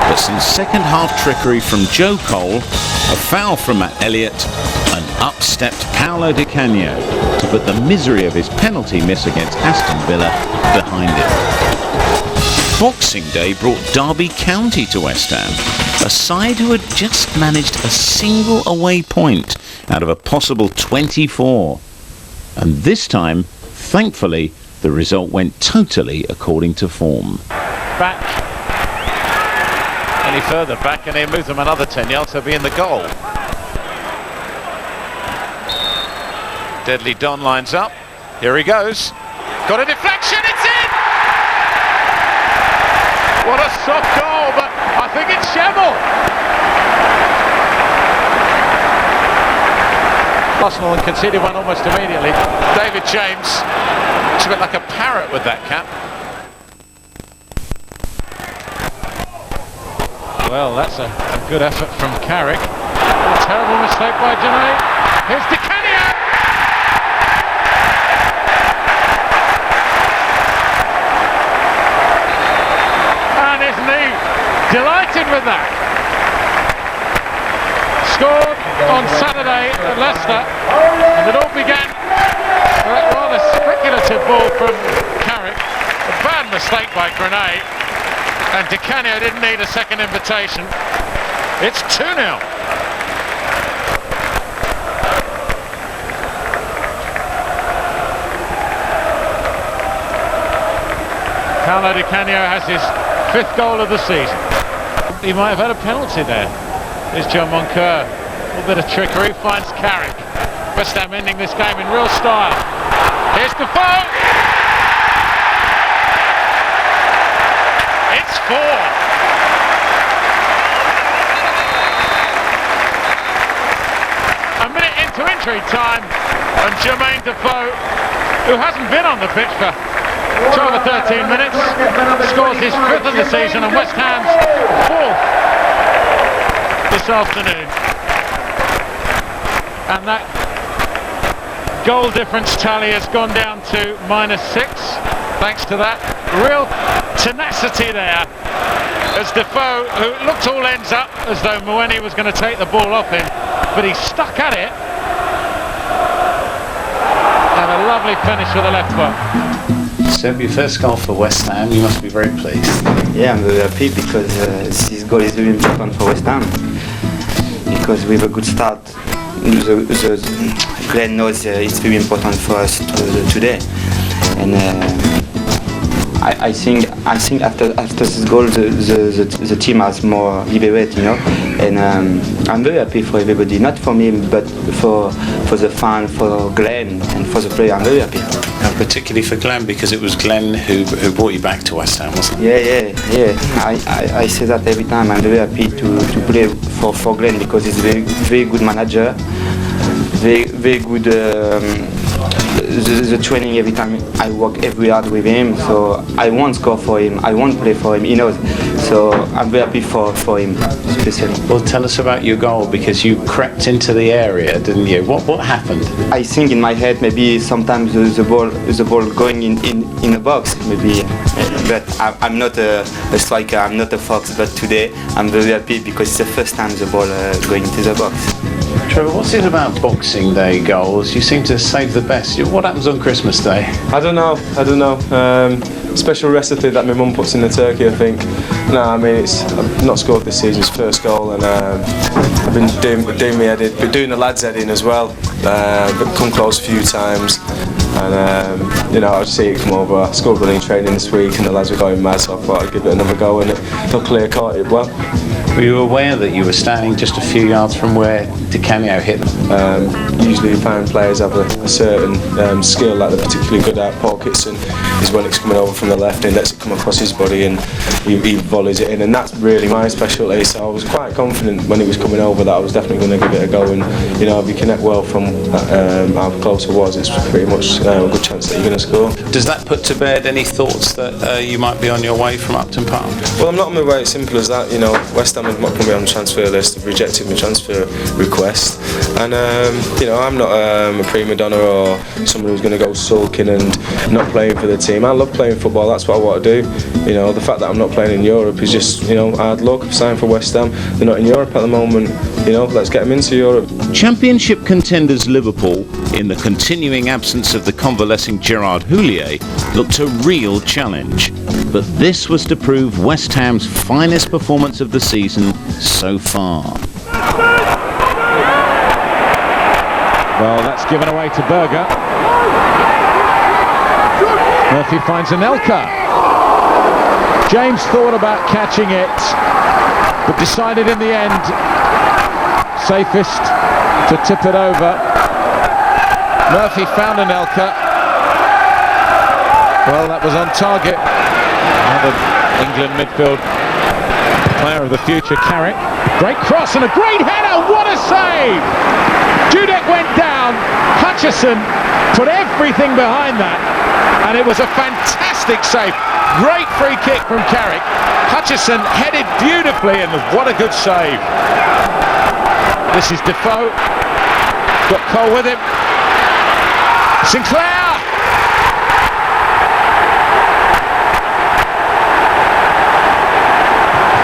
But some second-half trickery from Joe Cole, a foul from Matt Elliott, and up-stepped Paolo Di Canio to put the misery of his penalty miss against Aston Villa behind him. Boxing Day brought Derby County to West Ham, a side who had just managed a single away point out of a possible 24. And this time, thankfully, the result went totally according to form. Back. Any further back and he'll move them another 10 yards, they'll be in the goal. Deadly Don lines up. Here he goes. Got a deflection, it's in! What a soft goal, but I think it's Schemmel. Arsenal and conceded one almost immediately. David James, looks a bit like a parrot with that cap. Well, that's a good effort from Carrick. A terrible mistake by Janae. Here's Di Canio! And isn't he delighted with that? Scored on Saturday at Leicester, and it all began with a rather speculative ball from Carrick. A bad mistake by Grenade. And Di Canio didn't need a second invitation. It's 2-0. Paolo Di Canio has his 5th goal of the season. He might have had a penalty there. Here's John Moncur. A little bit of trickery, finds Carrick. West Ham ending this game in real style. Here's Defoe. It's 4. A minute into injury time, and Jermaine Defoe, who hasn't been on the pitch for 12 or 13 minutes, scores his 5th of the season and West Ham's 4th this afternoon. And that goal difference tally has gone down to -6, thanks to that real tenacity there as Defoe, who looked all ends up as though Mweni was going to take the ball off him, but he stuck at it, and a lovely finish with the left foot. Seb, your first goal for West Ham, you must be very pleased. Yeah, I'm very happy because this goal is very important for West Ham, because with a good start, Glenn knows it's very important for us today, and I think after this goal the team has more liberate, you know, and I'm very happy for everybody, not for me but for the fan, for Glenn and for the player. I'm very happy. And particularly for Glenn, because it was Glenn who brought you back to West Ham, wasn't it? Yeah. I say that every time. I'm very happy to play for Glenn because he's a very good manager, very good. The training, every time I work every hard with him, so I won't score for him, I won't play for him, he knows, so I'm very happy for him especially. Well, tell us about your goal, because you crept into the area, didn't you? What happened? I think in my head maybe sometimes the ball going in a box maybe, but I'm not a striker, I'm not a fox, but today I'm very happy because it's the first time the ball going into the box. Trevor, what's it about Boxing Day goals? You seem to save the best. What happens on Christmas Day? I don't know. Special recipe that my mum puts in the turkey, I think. No, I mean, I've not scored this season, it's first goal, and I've been doing my head in, been doing the lads' head in as well. But come close a few times, and you know, I just see it come over. I scored running training this week, and the lads were going mad, so I thought I'd give it another go, and luckily I caught it well. Were you aware that you were standing just a few yards from where Di Canio hit them? Usually you find players have a certain skill that they're particularly good at. Paul Kitson is when it's coming over from the left and lets it come across his body, and he volleys it in, and that's really my specialty. So I was quite confident when he was coming over that I was definitely going to give it a go, and you know, if you connect well from how close it was, it's pretty much a good chance that you're going to score. Does that put to bed any thoughts that you might be on your way from Upton Park? Well, I'm not on my way, it's simple as that. You know, West Ham have not put me on the transfer list, they've rejected my transfer request, and you know, I'm not a prima donna or someone who's going to go sulking and not playing for the team. I love playing football, that's what I want to do. You know, the fact that I'm not playing in Europe is just, you know, hard luck. I've signed for West Ham, they're not in Europe at the moment, you know, let's get them into Europe. Championship contenders Liverpool, in the continuing absence of the convalescing Gerard Houllier, looked a real challenge. But this was to prove West Ham's finest performance of the season so far. Well, that's given away to Berger. Murphy finds Anelka. James thought about catching it, but decided in the end, safest to tip it over. Murphy found Anelka. Well, that was on target. Another England midfield player of the future, Carrick. Great cross and a great header, what a save! Dudek went down, Hutchison put everything behind that, and it was a fantastic save. Great free kick from Carrick. Hutchison headed beautifully, and what a good save. This is Defoe, got Cole with him. Sinclair!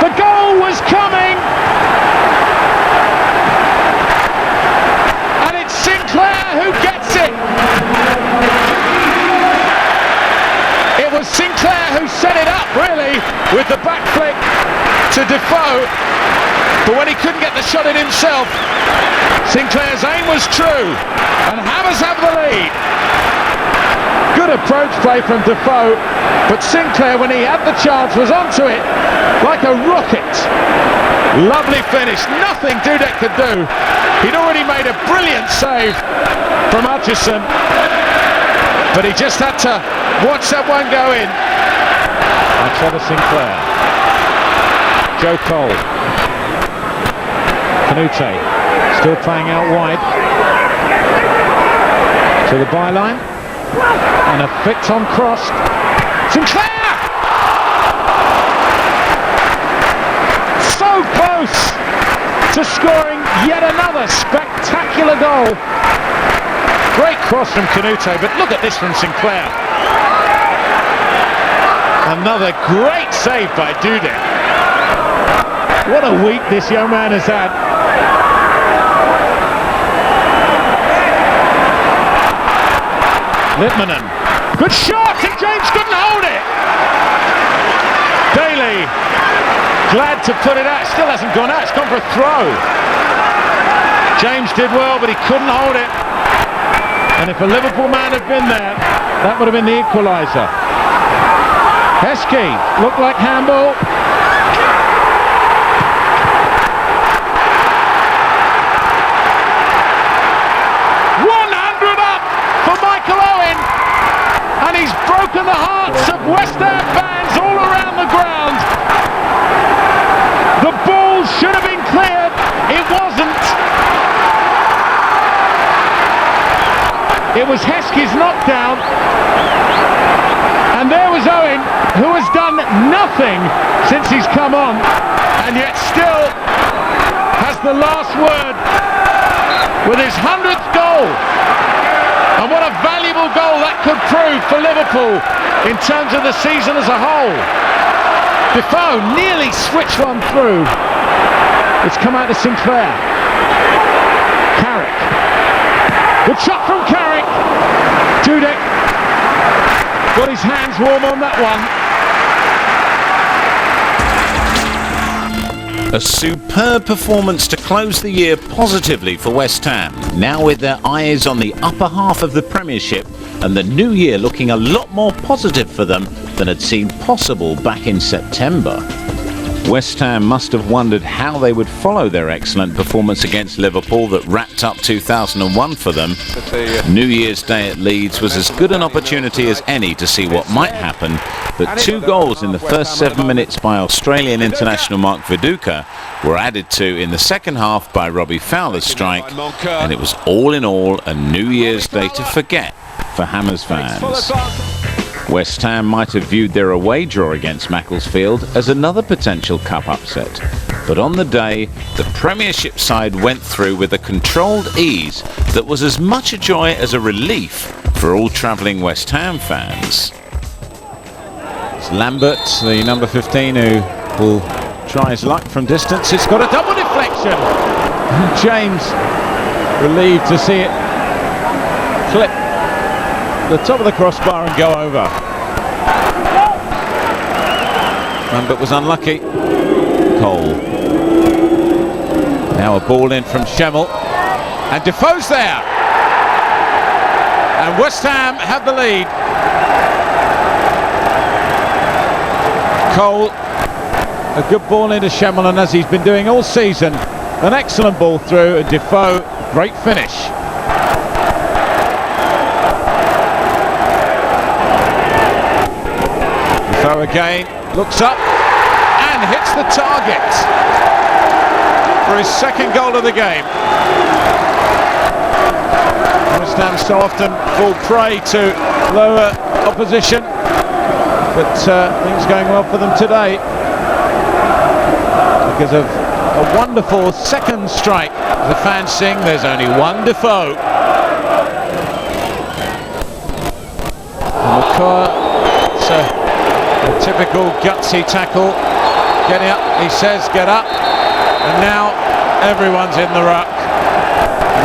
The goal was coming! And it's Sinclair who gets it! It was Sinclair who set it up, really, with the back flick to Defoe. But when he couldn't get the shot in himself, Sinclair's aim was true, and Hammers have the lead. Good approach play from Defoe, but Sinclair, when he had the chance, was onto it like a rocket. Lovely finish, nothing Dudek could do. He'd already made a brilliant save from Hutchison, but he just had to watch that one go in. And Trevor Sinclair. Joe Cole. Canute still playing out wide to the byline, and a flick on crossed. Sinclair! So close to scoring yet another spectacular goal. Great cross from Canute, but look at this from Sinclair. Another great save by Dudek. What a week this young man has had. Littmanen, good shot, and James couldn't hold it. Daly, glad to put it out, still hasn't gone out, it's gone for a throw. James did well, but he couldn't hold it. And if a Liverpool man had been there, that would have been the equaliser. Heskey, looked like handball. He's broken the hearts of West Ham fans all around the ground. The ball should have been cleared. It wasn't. It was Heskey's knockdown. And there was Owen, who has done nothing since he's come on, and yet still has the last word with his 100th goal. And what a valuable goal that could prove for Liverpool in terms of the season as a whole. Defoe nearly switched one through. It's come out to Sinclair. Carrick. Good shot from Carrick. Dudek got his hands warm on that one. A superb performance to close the year positively for West Ham, now with their eyes on the upper half of the Premiership and the new year looking a lot more positive for them than had seemed possible back in September. West Ham must have wondered how they would follow their excellent performance against Liverpool that wrapped up 2001 for them. New Year's Day at Leeds was as good an opportunity as any to see what might happen, but 2 goals in the first 7 minutes by Australian international Mark Viduka were added to in the second half by Robbie Fowler's strike, and it was all in all a New Year's Day to forget for Hammers fans. West Ham might have viewed their away draw against Macclesfield as another potential cup upset, but on the day, the Premiership side went through with a controlled ease that was as much a joy as a relief for all travelling West Ham fans. It's Lambert, the number 15, who will try his luck from distance. It's got a double deflection. James relieved to see it clip the top of the crossbar and go over. Lambert was unlucky. Cole. Now a ball in from Schemmel. And Defoe's there. And West Ham have the lead. Cole, a good ball into Schemmel, and as he's been doing all season, an excellent ball through, and Defoe, great finish. Defoe again, looks up and hits the target for his second goal of the game. West Ham so often fall prey to lower opposition, but things going well for them today because of a wonderful second strike. The fans sing, there's only one Defoe. McCaw, it's a typical gutsy tackle. Getting up, he says, get up. And now everyone's in the ruck.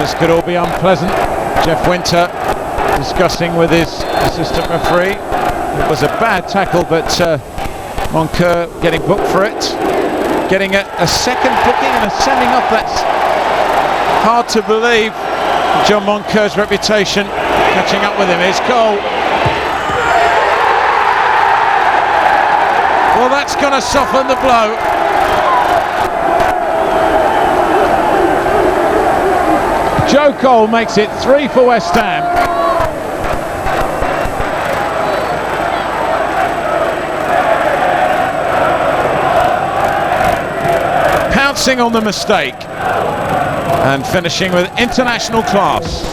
This could all be unpleasant. Jeff Winter discussing with his assistant referee. It was a bad tackle, but Moncur getting booked for it. Getting a second booking and a sending off. That's hard to believe. John Moncur's reputation catching up with him. Here's Cole. Well, that's going to soften the blow. Joe Cole makes it 3 for West Ham. Pouncing on the mistake and finishing with international class.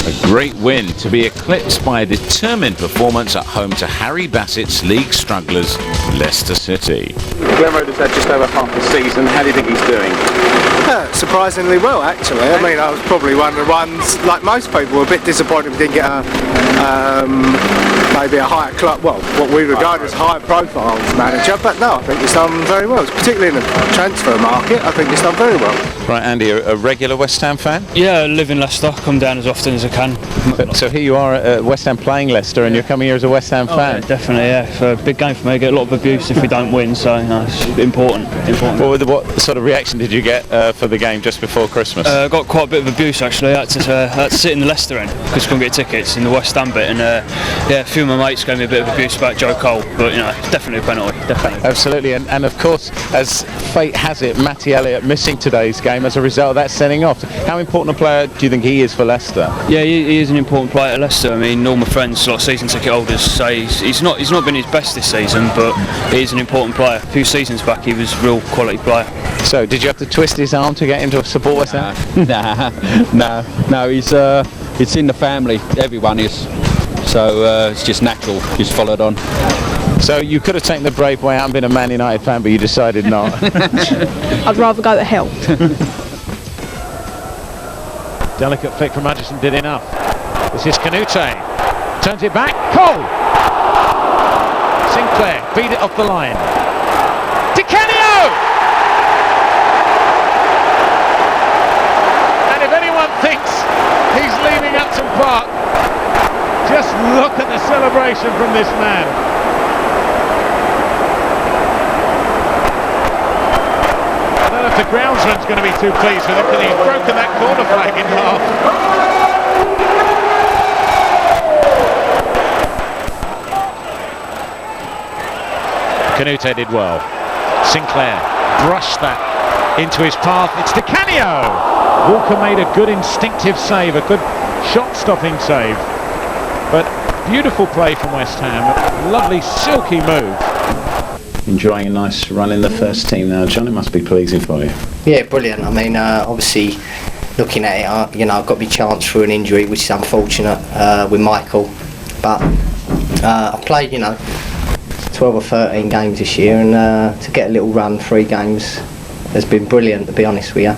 A great win to be eclipsed by a determined performance at home to Harry Bassett's league strugglers, Leicester City. Glenn Roeder's had just over half the season. How do you think he's doing? Surprisingly well, actually. I mean, I was probably one of the ones, like most people, a bit disappointed we didn't get maybe a higher club, well, what we regard as higher profile manager, but no, I think he's done very well, particularly in the transfer market. I think he's done very well. Right, Andy, a regular West Ham fan? Yeah, I live in Leicester, come down as often as I can. So here you are at West Ham playing Leicester, and you're coming here as a West Ham fan? Yeah, definitely, yeah. It's a big game for me. I get a lot of abuse if we don't win, so it's important. What sort of reaction did you get for the game just before Christmas? I got quite a bit of abuse actually. I had to sit in the Leicester end because I couldn't get tickets in the West Ham bit, and yeah, a few of my mates gave me a bit of abuse about Joe Cole, but it's definitely a penalty, definitely. Absolutely, and of course, as fate has it, Matty Elliott missing today's game as a result of that sending off. How important a player do you think he is for Leicester? Yeah, he is an important player at Leicester. I mean, all my friends, like season ticket holders, say he's not been his best this season, but he is an important player. A few seasons back, he was a real quality player. So, did you have to twist his arm to get him to support West Ham? No. It's in the family. Everyone is. So it's just natural. Just followed on. So you could have taken the brave way out and been a Man United fan, but you decided not. I'd rather go to hell. Delicate flick from Hutchison did enough. This is Canute. Turns it back. Cole! Sinclair beat it off the line. Di Canio! And if anyone thinks Just look at the celebration from this man. I don't know if the groundsman's going to be too pleased with him because he's broken that corner flag in half. Canute did well. Sinclair brushed that into his path. It's Di Canio. Walker made a good instinctive save, a good shot-stopping save. But beautiful play from West Ham. Lovely silky move. Enjoying a nice run in the first team now, John. It must be pleasing for you. Yeah, brilliant. I mean, obviously, looking at it, you know, I've got my chance through an injury, which is unfortunate with Michael. But I've played, 12 or 13 games this year, and to get a little run, 3 games, has been brilliant, to be honest with you.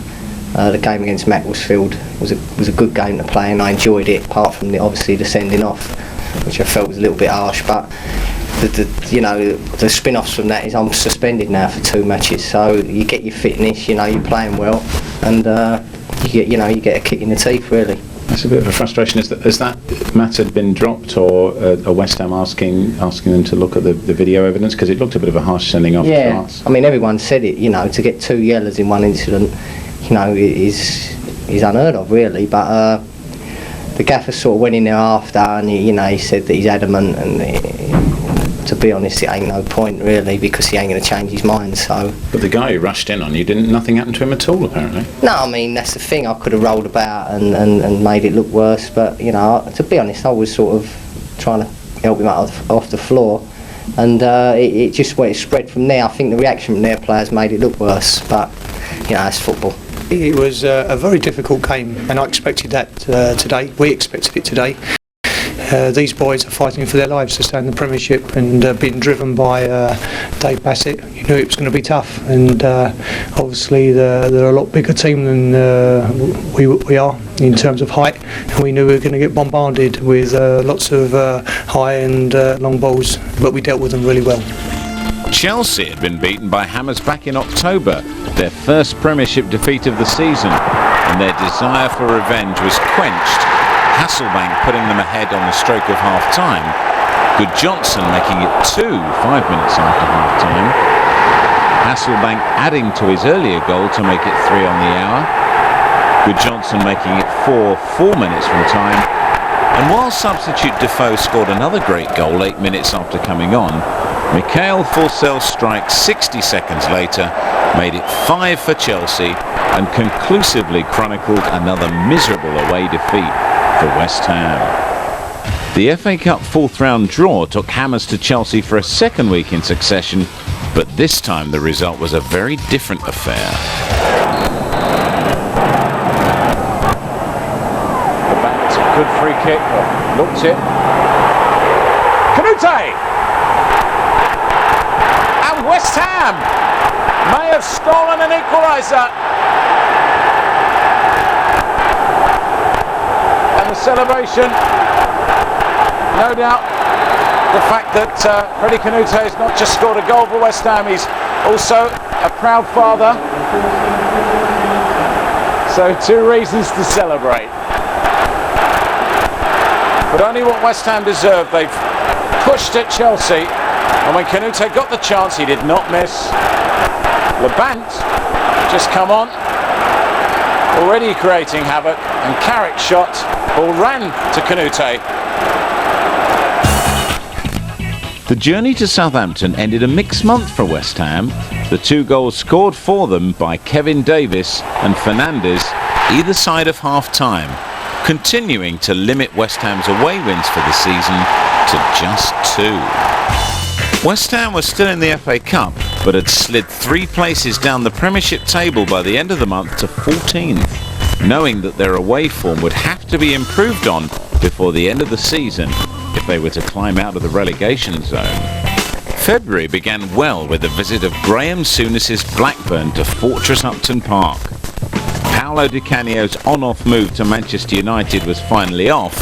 The game against Macclesfield was a good game to play, and I enjoyed it, apart from obviously the sending off, which I felt was a little bit harsh. But the spin-offs from that is I'm suspended now for 2 matches, so you get your fitness, you're playing well, and you get a kick in the teeth, really. That's a bit of a frustration. Has that matter been dropped, or are West Ham asking them to look at the video evidence? Because it looked a bit of a harsh sending off. Yeah, I mean, everyone said it, to get 2 yellows in one incident, is unheard of, really. But the gaffer sort of went in there after, and he said that he's adamant, and to be honest, it ain't no point, really, because he ain't going to change his mind. So. But the guy who rushed in on you, nothing happened to him at all, apparently. No, I mean, that's the thing. I could have rolled about and made it look worse, but to be honest, I was sort of trying to help him out off the floor, and it just spread from there. I think the reaction from their players made it look worse, but it's football. It was a very difficult game, and I expected that today. We expected it today. These boys are fighting for their lives to stay in the Premiership, and being driven by Dave Bassett, you knew it was going to be tough. And obviously they're a lot bigger team than we are in terms of height, and we knew we were going to get bombarded with lots of high and long balls, but we dealt with them really well. Chelsea had been beaten by Hammers back in October, their first Premiership defeat of the season, and their desire for revenge was quenched. Hasselbank putting them ahead on the stroke of half-time. Good Johnson making it 2 5 minutes after half-time. Hasselbank adding to his earlier goal to make it 3 on the hour. Good Johnson making it 4 minutes from time. And while substitute Defoe scored another great goal 8 minutes after coming on, Mikhail Forsell's strike 60 seconds later made it 5 for Chelsea and conclusively chronicled another miserable away defeat for West Ham. The FA Cup 4th round draw took Hammers to Chelsea for a second week in succession, but this time the result was a very different affair. That's a good free kick. Looked it. Canute! And West Ham may have stolen an equaliser. And the celebration, no doubt, the fact that Freddie Canute has not just scored a goal for West Ham, he's also a proud father. So 2 reasons to celebrate. But only what West Ham deserved. They've pushed at Chelsea, and when Canute got the chance, he did not miss. Labant just come on, already creating havoc, and Carrick's shot, ball ran to Canute. The journey to Southampton ended a mixed month for West Ham. The 2 goals scored for them by Kevin Davis and Fernandes either side of half-time, continuing to limit West Ham's away wins for the season to just 2. West Ham was still in the FA Cup, but had slid 3 places down the Premiership table by the end of the month to 14th, knowing that their away form would have to be improved on before the end of the season if they were to climb out of the relegation zone. February began well with the visit of Graham Souness's Blackburn to Fortress Upton Park. Paolo Di Canio's on-off move to Manchester United was finally off,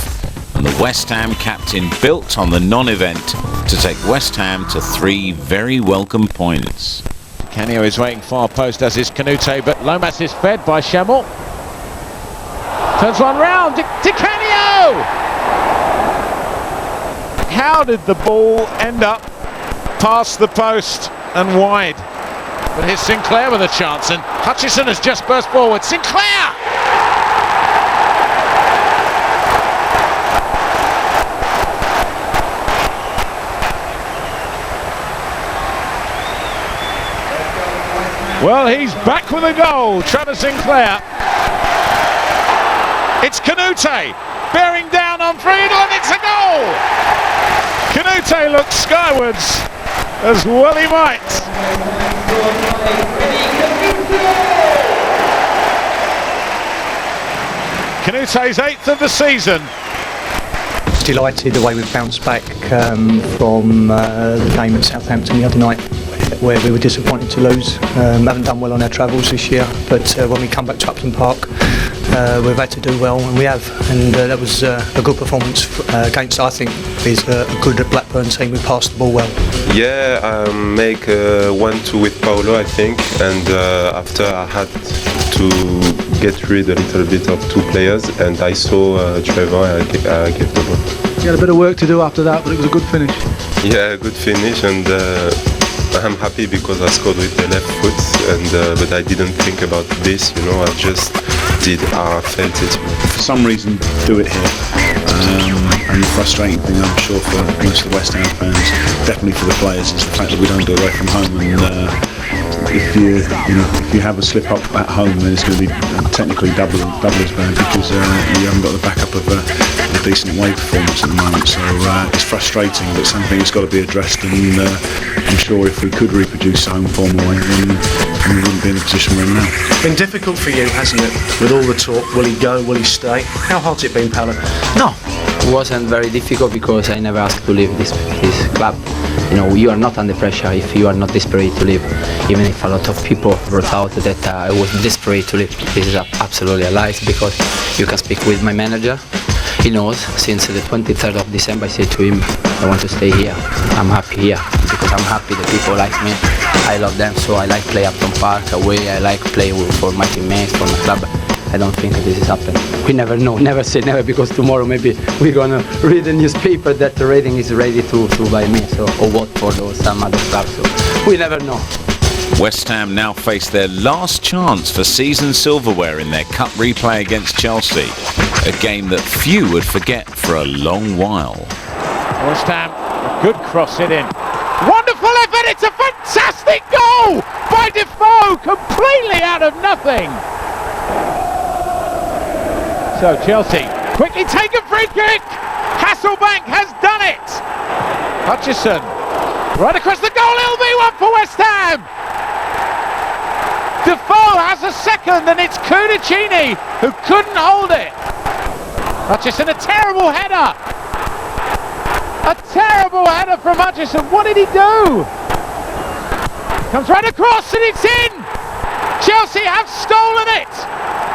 and the West Ham captain built on the non-event to take West Ham to 3 very welcome points. Canio is waiting far post, as is Canute, but Lomas is fed by Schemmel. Turns one round, Di Canio! how did the ball end up past the post and wide? But here's Sinclair with a chance, and Hutchison has just burst forward. Sinclair! Well, he's back with a goal, Trevor Sinclair. It's Canute bearing down on Friedel, and it's a goal! Canute looks skywards, as well he might. Canute's 8th of the season. Delighted the way we've bounced back from the game at Southampton the other night, where we were disappointed to lose. Haven't done well on our travels this year, but when we come back to Upton Park, we've had to do well, and we have. And that was a good performance against, I think, is a good Blackburn team. We passed the ball well. Yeah, make 1-2 with Paolo, I think, and after I had to get rid a little bit of 2 players, and I saw Trevor, I gave the ball. You had a bit of work to do after that, but it was a good finish. Yeah, good finish, and I'm happy because I scored with the left foot, and but I didn't think about this, you know, I just did how I felt it. For some reason, do it here. And the frustrating thing, I'm sure, for most of the West Ham fans, definitely for the players, is the fact that we don't do it away from home. And if you have a slip up at home, then it's going to be technically double as bad, because you haven't got the backup of a decent away performance at the moment. So it's frustrating, but something that's got to be addressed. And I'm sure if we could reproduce home form away, then we wouldn't be in the position we're in now. Been difficult for you, hasn't it? With all the talk, will he go, will he stay? How hard's it been, Paolo? No, it wasn't very difficult because I never asked to leave this club. You know, you are not under pressure if you are not desperate to leave. Even if a lot of people brought out that I was desperate to leave, this is absolutely a lie, because you can speak with my manager. He knows since the 23rd of December I said to him, I want to stay here. I'm happy here because I'm happy that people like me. I love them, so I like play Upton Park away. I like play for my teammates, for my club. I don't think this is happening. We never know, never say never, because tomorrow maybe we're gonna read the newspaper that the rating is ready to buy me, so or vote for some other club. So we never know. West Ham now face their last chance for season silverware in their cup replay against Chelsea, a game that few would forget for a long while. West Ham, a good cross it in. Wonderful effort, it's a fantastic goal by Defoe, completely out of nothing. So Chelsea quickly take a free kick. Hasselbank has done it. Hutchison right across the goal. It'll be one for West Ham. Defoe has a second, and it's Cudicini who couldn't hold it. Hutchison, a terrible header. A terrible header from Hutchison. What did he do? Comes right across and it's in. Chelsea have stolen it.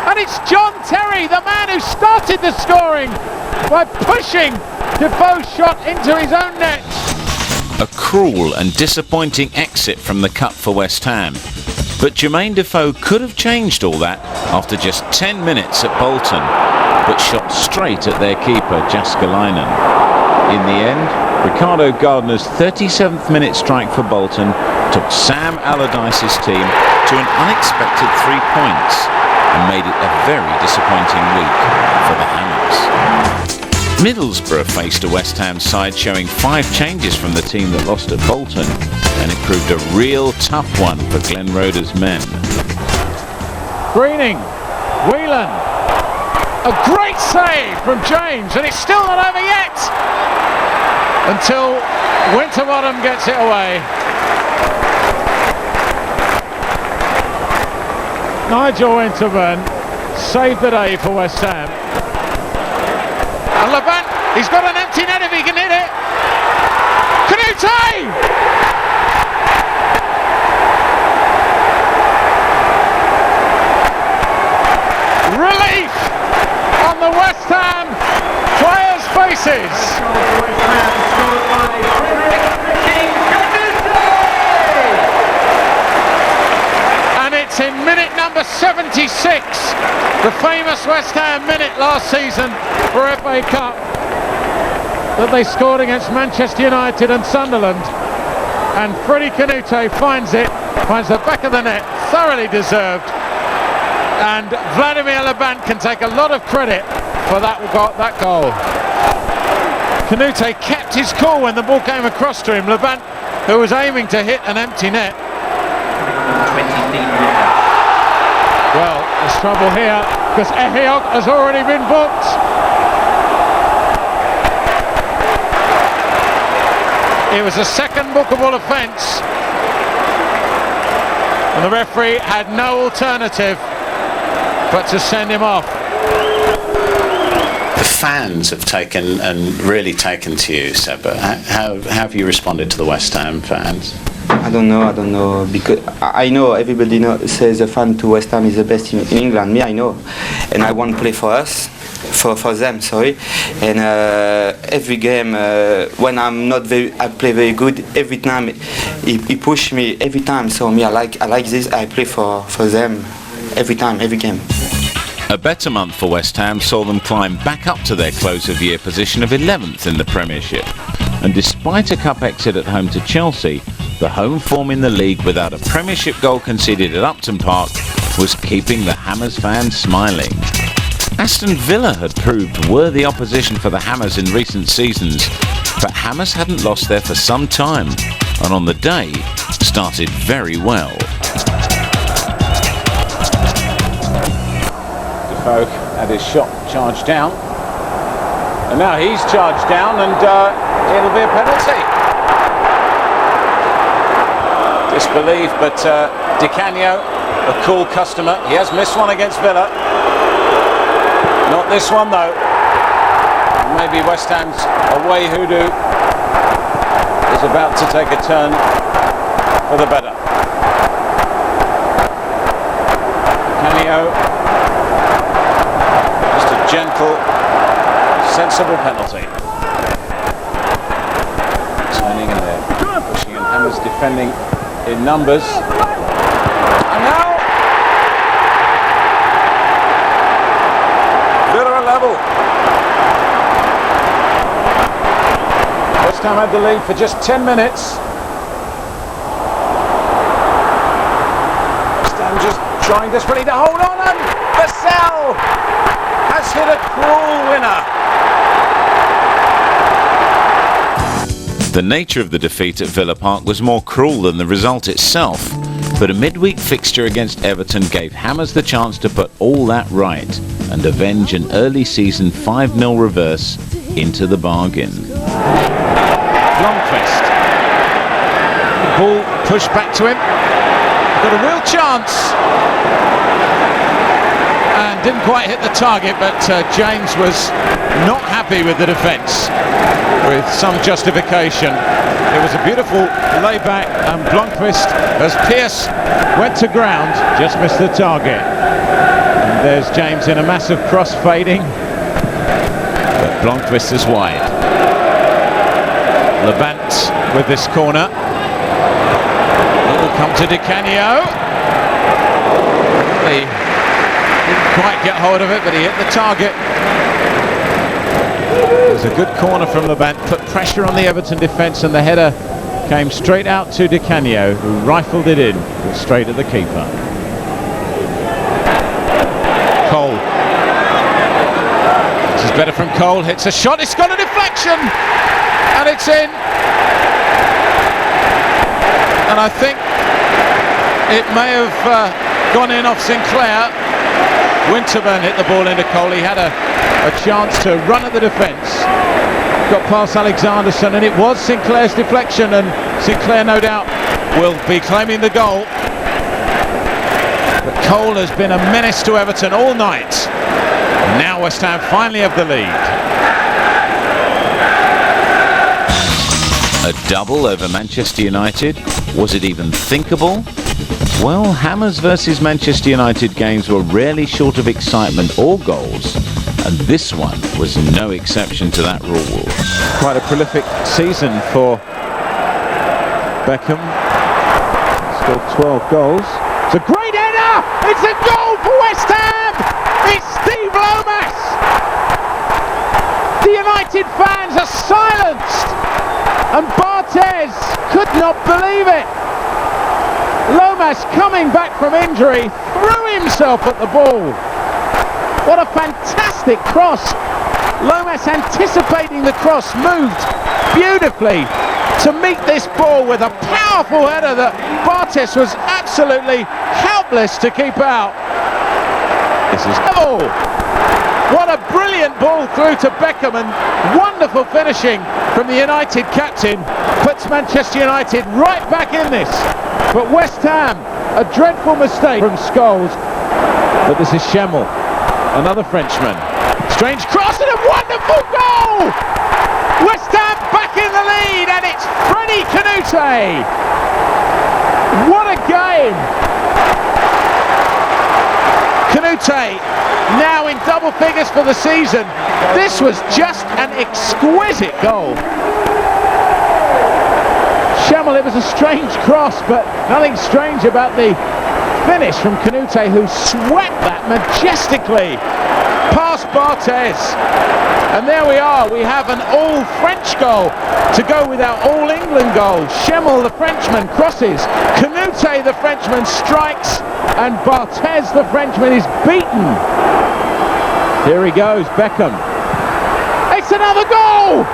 And it's John Terry, the man who started the scoring by pushing Defoe's shot into his own net. A cruel and disappointing exit from the cup for West Ham. But Jermaine Defoe could have changed all that after just 10 minutes at Bolton, but shot straight at their keeper, Jaskalainen. In the end, Ricardo Gardner's 37th minute strike for Bolton took Sam Allardyce's team to an unexpected 3 points and made it a very disappointing week for the Hammers. Middlesbrough faced a West Ham side showing 5 changes from the team that lost at Bolton, and it proved a real tough one for Glenn Roeder's men. Greening, Whelan, a great save from James, and it's still not over yet until Winterbottom gets it away. Nigel Winterburn saved the day for West Ham. And Levant, he's got an empty net if he can hit it. Canute! Relief on the West Ham players' faces. And it's in minute number 76, the famous West Ham minute last season for FA Cup. that they scored against Manchester United and Sunderland, and Freddie Canute finds the back of the net, thoroughly deserved, and Vladimir Laban can take a lot of credit for that goal. Canute kept his cool when the ball came across to him. Laban, who was aiming to hit an empty net. Well, there's trouble here because Ehiog has already been booked. It was a second bookable offence, and the referee had no alternative but to send him off. The fans have really taken to you, Seb. How have you responded to the West Ham fans? I don't know, because I know everybody says a fan to West Ham is the best in England. Me, I know, and I want to play for us, for them, sorry. And every game, when I play very good. Every time he push me every time. So me, I like this. I play for them every time, every game. A better month for West Ham saw them climb back up to their close of year position of 11th in the Premiership. And despite a cup exit at home to Chelsea, the home form in the league without a Premiership goal conceded at Upton Park was keeping the Hammers fans smiling. Aston Villa had proved worthy opposition for the Hammers in recent seasons, but Hammers hadn't lost there for some time, and on the day started very well. Defoe had his shot charged down, and now he's charged down, and it'll be a penalty. Disbelief, but Di Canio, a cool customer, he has missed one against Villa. Not this one though. Maybe West Ham's away hoodoo is about to take a turn for the better. Canio, just a gentle, sensible penalty. Turning in there, pushing, and Hammers defending in numbers. And now Villa are level. West Ham had the lead for just 10 minutes. West Ham just trying desperately to hold on, and Vassell has hit a cruel winner. The nature of the defeat at Villa Park was more cruel than the result itself, but a midweek fixture against Everton gave Hammers the chance to put all that right and avenge an early season 5-0 reverse into the bargain. Blomqvist. Ball pushed back to him. Got a real chance. And didn't quite hit the target, but James was not happy with the defence, with some justification. It was a beautiful layback, and Blomqvist, as Pearce went to ground, just missed the target. And there's James in a massive cross fading, but Blomqvist is wide. Levant with this corner. It will come to Di Canio. He didn't quite get hold of it, but he hit the target. It was a good corner from Levant, put pressure on the Everton defence, and the header came straight out to Di Canio, who rifled it in straight at the keeper. Cole. This is better from Cole, hits a shot, it's got a deflection, and it's in. And I think it may have gone in off Sinclair. Winterburn hit the ball into Cole. He had a chance to run at the defence. Got past Alexanderson, and it was Sinclair's deflection, and Sinclair no doubt will be claiming the goal. But Cole has been a menace to Everton all night. And now West Ham finally have the lead. A double over Manchester United? Was it even thinkable? Well, Hammers versus Manchester United games were rarely short of excitement or goals, and this one was no exception to that rule. Quite a prolific season for Beckham. Still 12 goals. It's a great header! It's a goal for West Ham! It's Steve Lomas! The United United fans are silenced, and Barthez could not believe it. Lomas, coming back from injury, threw himself at the ball. What a fantastic cross. Lomas, anticipating the cross, moved beautifully to meet this ball with a powerful header that Barthez was absolutely helpless to keep out. This is what a brilliant ball through to Beckham, and wonderful finishing from the United captain puts Manchester United right back in this. But West Ham, a dreadful mistake from Scholes. But this is Schemmel, another Frenchman. Strange cross and a wonderful goal! West Ham back in the lead, and it's Freddie Canute. What a game! Canute now in double figures for the season. This was just an exquisite goal. Schemmel, it was a strange cross, but nothing strange about the finish from Canute, who swept that majestically past Barthez. And there we are, we have an all-French goal to go with our all-England goal. Schemmel, the Frenchman, crosses. Canute, the Frenchman, strikes. And Barthez, the Frenchman, is beaten. Here he goes, Beckham. It's another goal!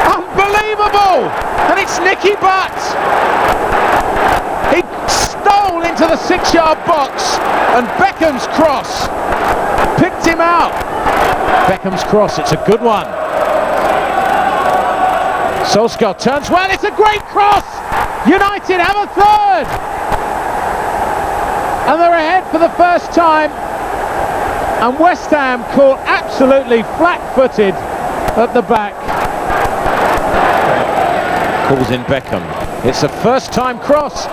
Unbelievable! And it's Nicky Butt. He stole into the 6-yard box, and Beckham's cross picked him out. Beckham's cross, it's a good one. Solskjaer turns well, it's a great cross! United have a third! And they're ahead for the first time. And West Ham caught absolutely flat-footed at the back. Calls in Beckham. It's a first-time cross.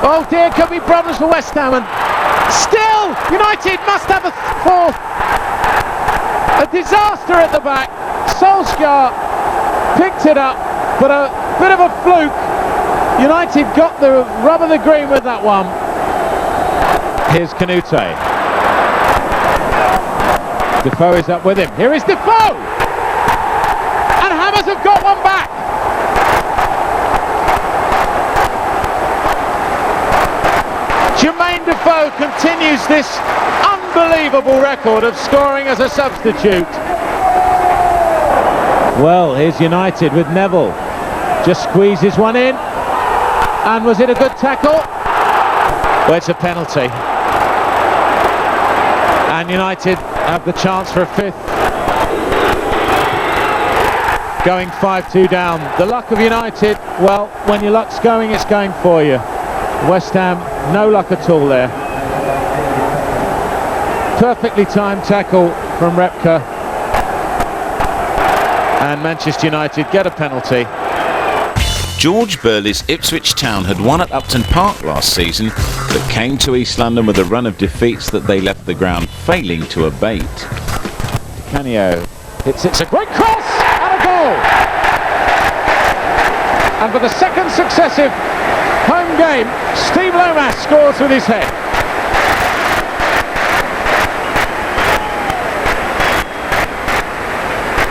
Oh dear, could be problems for West Ham. And still, United must have a fourth. A disaster at the back. Solskjaer picked it up, but a bit of a fluke. United got the rub of the green with that one. Here's Canute. Defoe is up with him. Here is Defoe! And Hammers have got one back. Jermaine Defoe continues this unbelievable record of scoring as a substitute. Well, here's United with Neville. Just squeezes one in. And was it a good tackle? Well, it's a penalty. And United have the chance for a fifth. Going 5-2 down. The luck of United, well, when your luck's going, it's going for you. West Ham, no luck at all there. Perfectly timed tackle from Repka. And Manchester United get a penalty. George Burley's Ipswich Town had won at Upton Park last season, but came to East London with a run of defeats that they left the ground failing to abate. Canio hits, it's a great cross and a goal! And for the second successive home game, Steve Lomas scores with his head.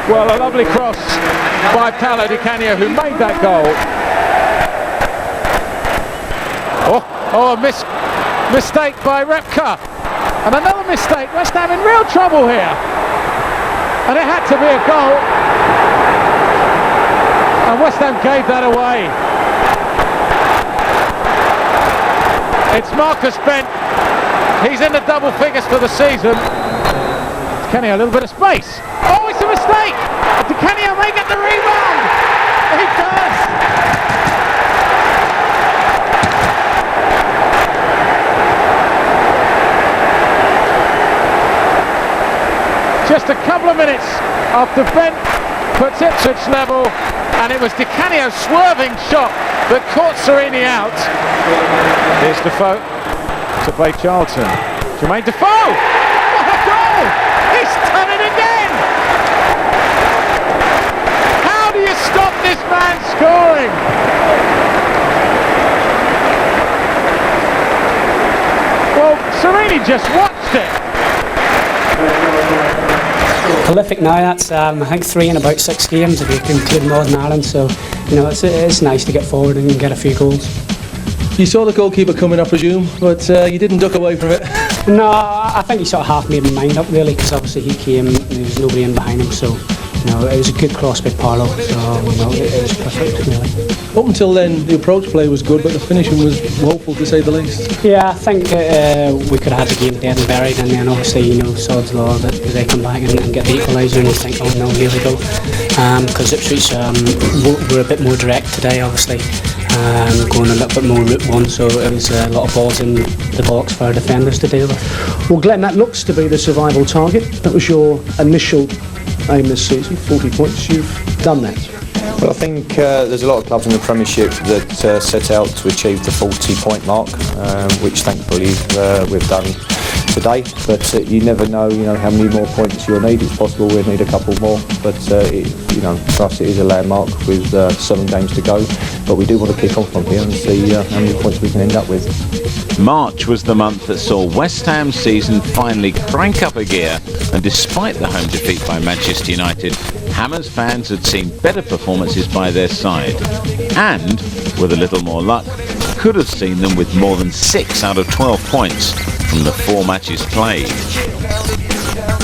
Well, a lovely cross by Paolo Di Canio, who made that goal. Oh, a mistake by Repka. And another mistake. West Ham in real trouble here. And it had to be a goal. And West Ham gave that away. It's Marcus Bent. He's in the double figures for the season. Kenny, a little bit of space. Oh, it's a mistake. Di Canio may get the rebound. He does. Just a couple of minutes after Bent puts Ipswich level, and it was Di Canio's swerving shot that caught Serini out. Here's Defoe to play Charlton. Jermaine Defoe! What a goal! He's done it again! How do you stop this man scoring? Well, Serini just watched it. prolific now. That's I think 3 in about 6 games if you include Northern Ireland. So it's nice to get forward and get a few goals. You saw the goalkeeper coming, I presume, but you didn't duck away from it. No, I think he sort of half made his mind up really, because obviously he came and there was nobody in behind him. So it was a good cross by Parlow. So it was perfect really. Up until then, the approach play was good, but the finishing was woeful to say the least. Yeah, I think we could have had the game dead and buried, and then obviously sod's law that they come back and get the equaliser, and you think, oh no, here we go. Because Ipswich were a bit more direct today, obviously, going a little bit more route one, so it was a lot of balls in the box for our defenders to deal with. Well, Glenn, that looks to be the survival target. That was your initial aim this season, 40 points. You've done that. Well, I think there's a lot of clubs in the Premiership that set out to achieve the 40-point mark, which thankfully we've done today. But you never know, how many more points you'll need. It's possible we'll need a couple more, but for us it is a landmark with 7 games to go. But we do want to kick on from here and see how many points we can end up with. March was the month that saw West Ham's season finally crank up a gear, and despite the home defeat by Manchester United, Hammers fans had seen better performances by their side, and, with a little more luck, could have seen them with more than 6 out of 12 points from the 4 matches played.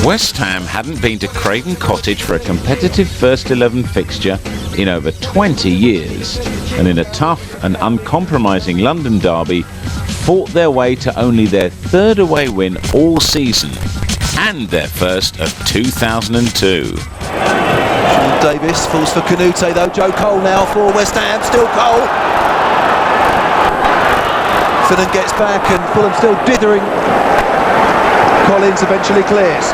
West Ham hadn't been to Craven Cottage for a competitive first 11 fixture in over 20 years, and in a tough and uncompromising London derby, fought their way to only their 3rd away win all season, and their first of 2002. Davis falls for Canute though. Joe Cole now for West Ham. Still Cole. Finnan gets back and Fulham still dithering. Collins eventually clears.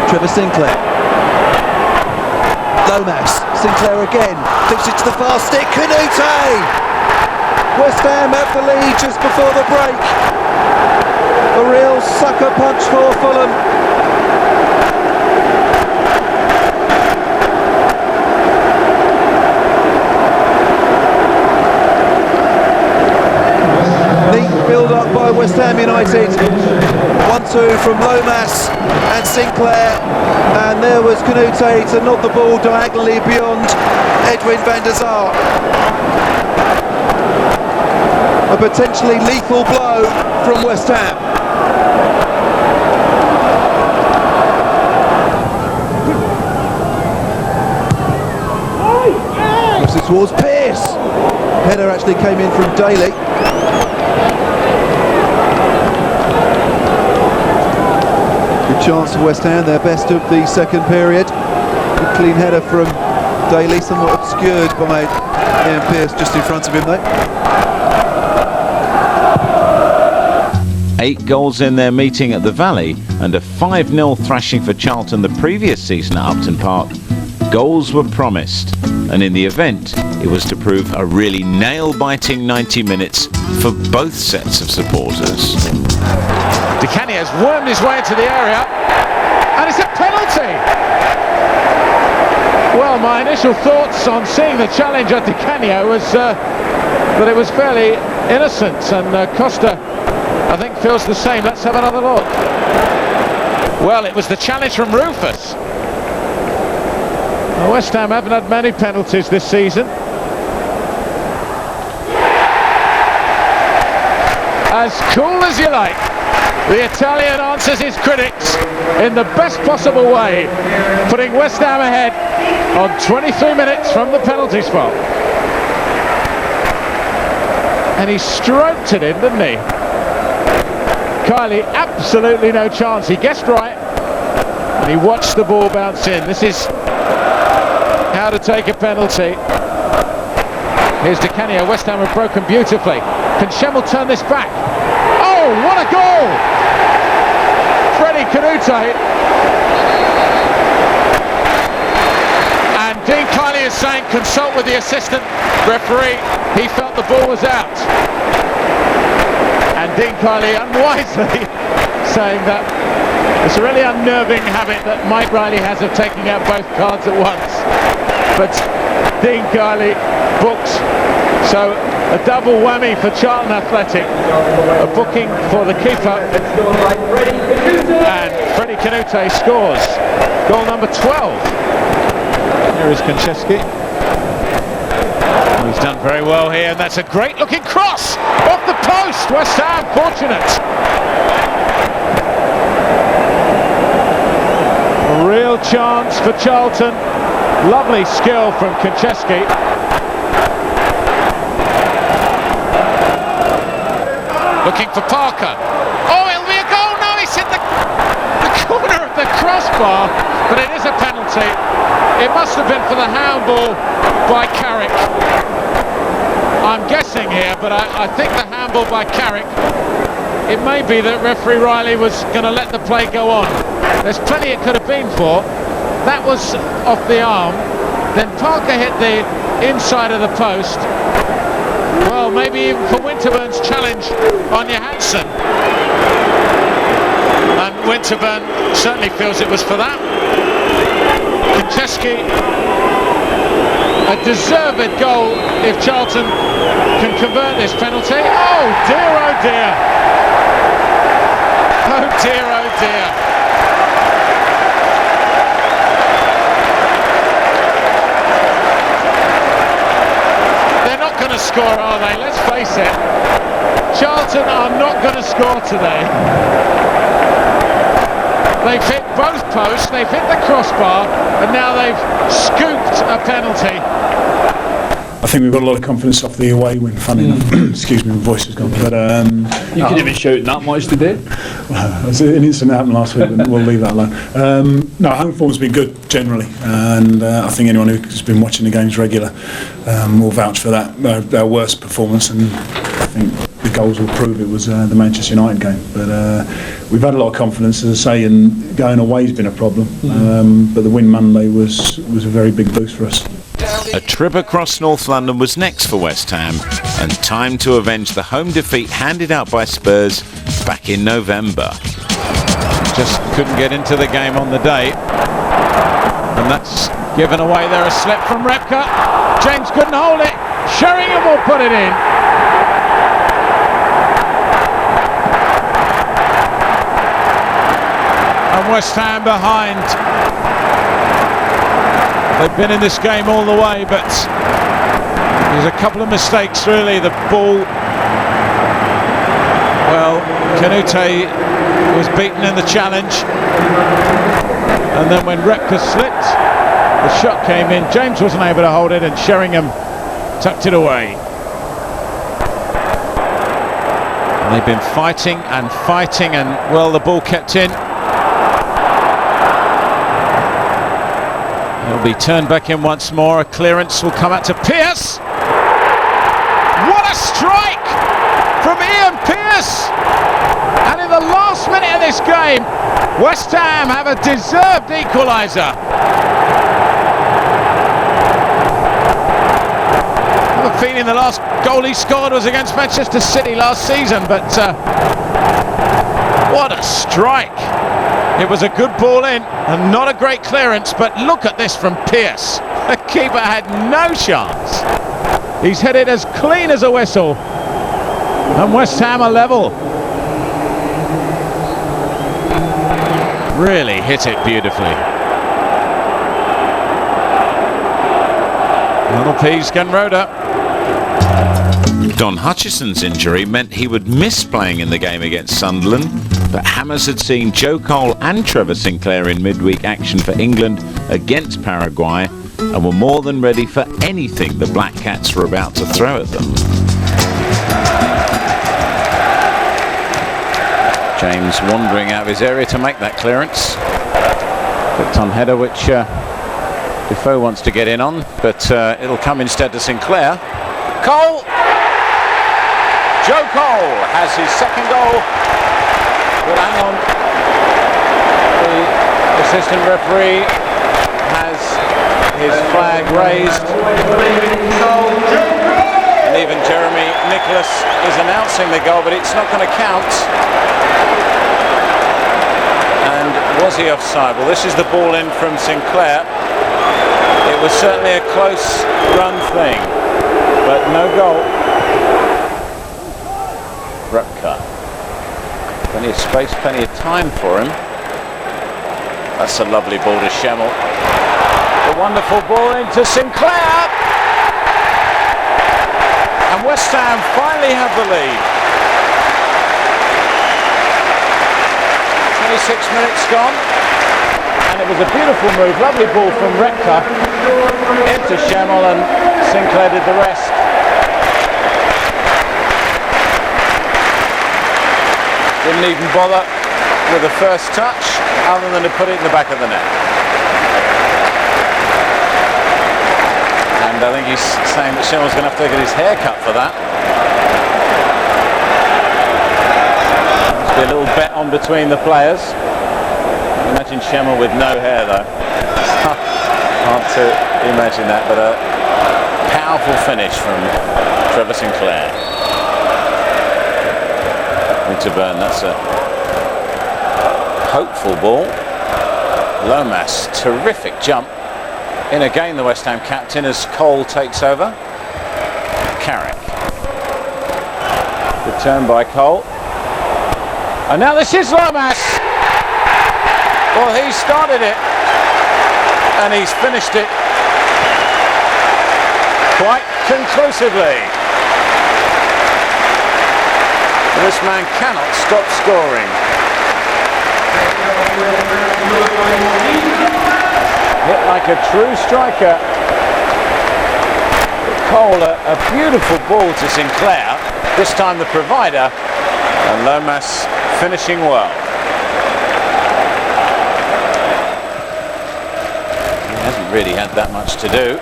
Trevor Sinclair. Lomas. Sinclair again. Flips it to the far stick. Canute! West Ham have the lead just before the break. A real sucker punch for Fulham. Neat build-up by West Ham United. 1-2 from Lomas and Sinclair, and there was Canute to knock the ball diagonally beyond Edwin van der Sar. A potentially lethal blow from West Ham. Towards Pearce. Header actually came in from Daly. Good chance for West Ham, their best of the second period. Good clean header from Daly, somewhat obscured by Ian Pearce just in front of him though. 8 goals in their meeting at the Valley and a 5-0 thrashing for Charlton the previous season at Upton Park. Goals were promised, and in the event, it was to prove a really nail-biting 90 minutes for both sets of supporters. Di Canio's wormed his way into the area, and it's a penalty! Well, my initial thoughts on seeing the challenge at Di Canio was that it was fairly innocent, and Costa, I think, feels the same. Let's have another look. Well, it was the challenge from Rufus. West Ham haven't had many penalties this season. As cool as you like, the Italian answers his critics in the best possible way, putting West Ham ahead on 23 minutes from the penalty spot. And he stroked it in, didn't he? Kylie, absolutely no chance. He guessed right, and he watched the ball bounce in. This is how to take a penalty. Here's Di Canio. West Ham have broken beautifully. Can Schemmel turn this back? Oh, what a goal! Freddie Canute. And Dean Kiley is saying consult with the assistant referee. He felt the ball was out. And Dean Kiley unwisely saying that it's a really unnerving habit that Mike Riley has of taking out both cards at once. but Dean Kiley booked. So a double whammy for Charlton Athletic. A booking for the keeper. And Freddie Canute scores. Goal number 12. Here is Konchesky. He's done very well here, and that's a great looking cross off the post. West Ham fortunate. A real chance for Charlton. Lovely skill from Konchesky. Looking for Parker. Oh, it'll be a goal. No, he's hit the corner of the crossbar, but it is a penalty. It must have been for the handball by Carrick. I'm guessing here, but I think the handball by Carrick. It may be that referee Riley was going to let the play go on. There's plenty it could have been for. That was off the arm. Then Parker hit the inside of the post. Well, maybe even for Winterburn's challenge on Johansson. And Winterburn certainly feels it was for that. Konchesky, a deserved goal if Charlton can convert this penalty. Oh dear, oh dear. Oh dear, oh dear. They're not going to score, are they? Let's face it. Charlton are not going to score today. They've hit both posts, they've hit the crossbar, and now they've scooped a penalty. I think we've got a lot of confidence off the away win. Funny enough. Excuse me, my voice has gone. But you could even shout that much today. Well, it's an incident that happened last week, but we'll leave that alone. No, home form's been good generally, and I think anyone who's been watching the games regular will vouch for that. Our worst performance, and I think the goals will prove it was the Manchester United game. But we've had a lot of confidence, as I say, and going away has been a problem. But the win Monday was a very big boost for us. A trip across North London was next for West Ham, and time to avenge the home defeat handed out by Spurs back in November. Just couldn't get into the game on the day, and that's given away there. A slip from Repka. James couldn't hold it. Sheringham will put it in. And West Ham behind. They've been in this game all the way, but there's a couple of mistakes really. The ball, well, Canute was beaten in the challenge, and then when Repka slipped, the shot came in. James wasn't able to hold it, and Sheringham tucked it away. And they've been fighting, and well, the ball kept in. It'll be turned back in once more. A clearance will come out to Pearce. What a strike from Ian Pearce! And in the last minute of this game, West Ham have a deserved equaliser. I have a feeling the last goal he scored was against Manchester City last season, but what a strike! It was a good ball in and not a great clearance, but look at this from Pearce. The keeper had no chance. He's hit it as clean as a whistle. And West Ham are level. Really hit it beautifully. Little Pease Genroda. Don Hutchison's injury meant he would miss playing in the game against Sunderland, but Hammers had seen Joe Cole and Trevor Sinclair in midweek action for England against Paraguay and were more than ready for anything the Black Cats were about to throw at them. James wandering out of his area to make that clearance. Flicked on header, which Defoe wants to get in on, but it'll come instead to Sinclair. Cole! Joe Cole has his second goal. But hang on. The assistant referee has his flag raised. And even Jeremy Nicholas is announcing the goal, but it's not going to count. And was he offside? Well, this is the ball in from Sinclair. It was certainly a close run thing, but no goal. Repka. Plenty of space, plenty of time for him. That's a lovely ball to Schemmel. A wonderful ball into Sinclair. And West Ham finally have the lead. 26 minutes gone. And it was a beautiful move, lovely ball from Repka into Schemmel, and Sinclair did the rest. Didn't even bother with the first touch other than to put it in the back of the net. And I think he's saying that Schemmel's going to have to get his hair cut for that. Must be a little bet on between the players. Imagine Schemmel with no hair though. Hard to imagine that, but a powerful finish from Trevor Sinclair. Winterburn, that's a hopeful ball. Lomas, terrific jump. In again the West Ham captain as Cole takes over. Carrick. Return by Cole. And now this is Lomas. Well, he started it and he's finished it quite conclusively. This man cannot stop scoring. Hit like a true striker. Cole, a beautiful ball to Sinclair, this time the provider, and Lomas finishing well. He hasn't really had that much to do.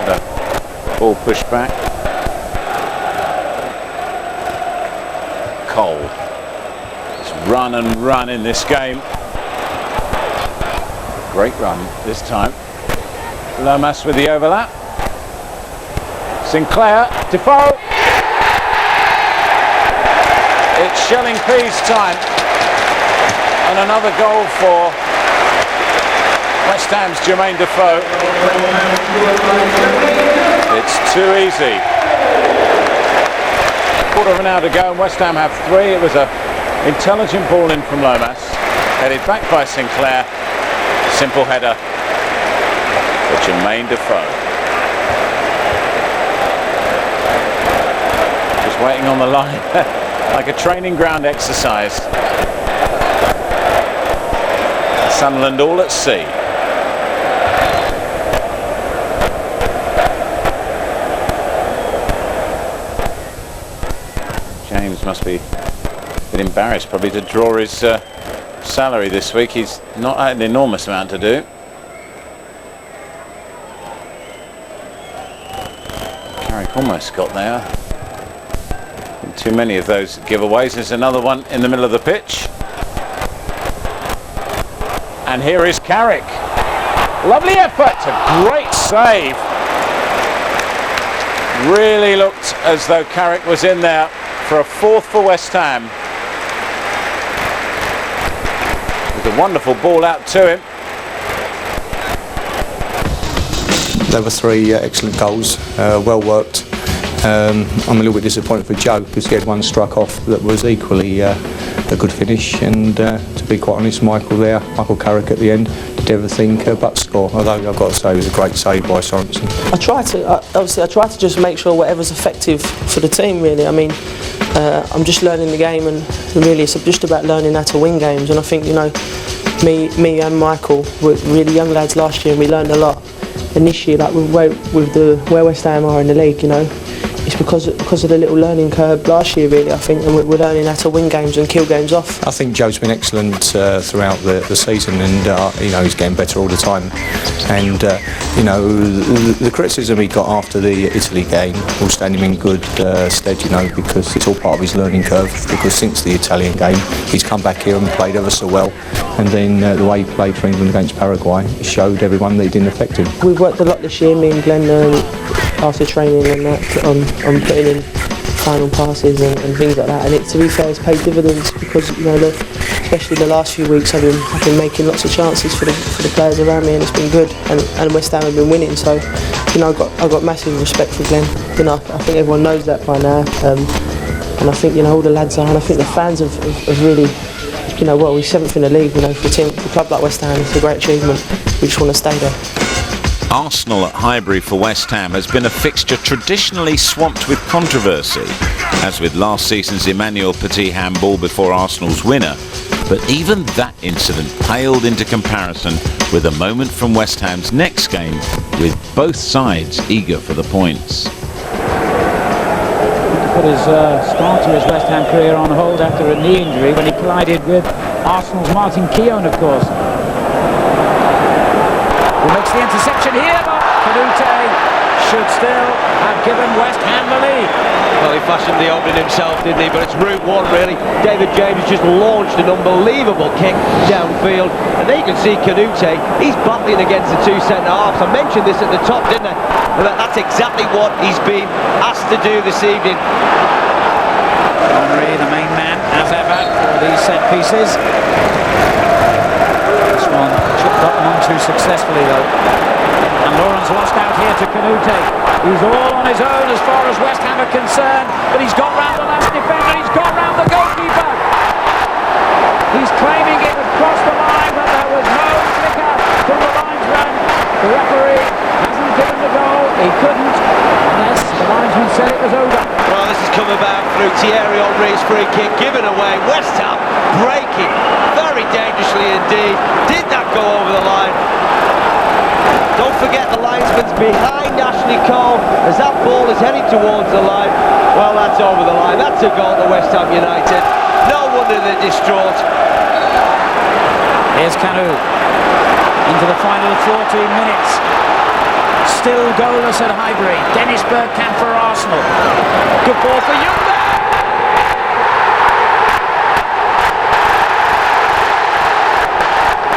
But a ball pushed back. Cole. Just run and run in this game. Great run this time. Lomas with the overlap. Sinclair, Defoe. It's shelling peas time. And another goal for West Ham's Jermaine Defoe. It's too easy. Quarter of an hour to go and West Ham have 3. It was a intelligent ball in from Lomas. Headed back by Sinclair. Simple header for Jermaine Defoe. Just waiting on the line like a training ground exercise. Sunderland all at sea. James must be a bit embarrassed probably to draw his salary this week. He's not had an enormous amount to do. Carrick almost got there. Too many of those giveaways. There's another one in the middle of the pitch. And here is Carrick. Lovely effort. A great save. Really looked as though Carrick was in there for a 4th for West Ham. With a wonderful ball out to him. There were 3 excellent goals, well worked. I'm a little bit disappointed for Joe because he had one struck off that was equally a good finish, and to be quite honest, Michael Carrick at the end did everything but score, although I've got to say it was a great save by Sorensen. I try to just make sure whatever's effective for the team really. I mean, I'm just learning the game, and really it's just about learning how to win games, and I think, you know, me and Michael were really young lads last year and we learned a lot, and this year, like where West Ham are in the league, you know, it's because of the little learning curve last year really, I think, and we're learning how to win games and kill games off. I think Joe's been excellent throughout the season, and you know, he's getting better all the time, and you know, the criticism he got after the Italy game will stand him in good stead, you know, because it's all part of his learning curve, because since the Italian game he's come back here and played ever so well, and then the way he played for England against Paraguay showed everyone that he didn't affect him. We've worked a lot this year, me and Glenn, after training and that, on putting in final passes and things like that, and to be fair, it's paid dividends, because, you know, especially the last few weeks, I've been making lots of chances for the players around me, and it's been good. And West Ham have been winning, so I've got massive respect for Glenn. I think everyone knows that by now, and I think all the lads are, and I think the fans have really, we're 7th in the league. For a club like West Ham, it's a great achievement. We just want to stay there. Arsenal at Highbury for West Ham has been a fixture traditionally swamped with controversy, as with last season's Emmanuel Petit handball before Arsenal's winner. But even that incident paled into comparison with a moment from West Ham's next game, with both sides eager for the points. To put his start to his West Ham career on hold after a knee injury when he collided with Arsenal's Martin Keown, of course. Who makes the interception here, but Canute should still have given West Ham the lead. Well, he fashioned the opening himself, didn't he? But it's route one, really. David James just launched an unbelievable kick downfield. And there you can see Canute. He's battling against the two centre-halves. I mentioned this at the top, didn't I? And that's exactly what he's been asked to do this evening. Henry, the main man, as ever, for these set pieces. This one gotten onto successfully, though. And Lawrence lost out here to Canute. He's all on his own as far as West Ham are concerned, but he's got round the last defender, he's got round the goalkeeper. He's claiming it had crossed the line, but there was no flicker from the linesman. The referee hasn't given the goal. He couldn't, unless the linesman said it was over. Well, this has come about through Thierry Henry's free kick given away. West Ham breaking very dangerously indeed. Did that go over the line? Don't forget the linesman's behind Ashley Cole as that ball is heading towards the line. Well, that's over the line. That's a goal to West Ham United. No wonder they're distraught. Here's Canu into the final 14 minutes. Still goalless at Highbury. Dennis Bergkamp for Arsenal. Good ball for Youngberg.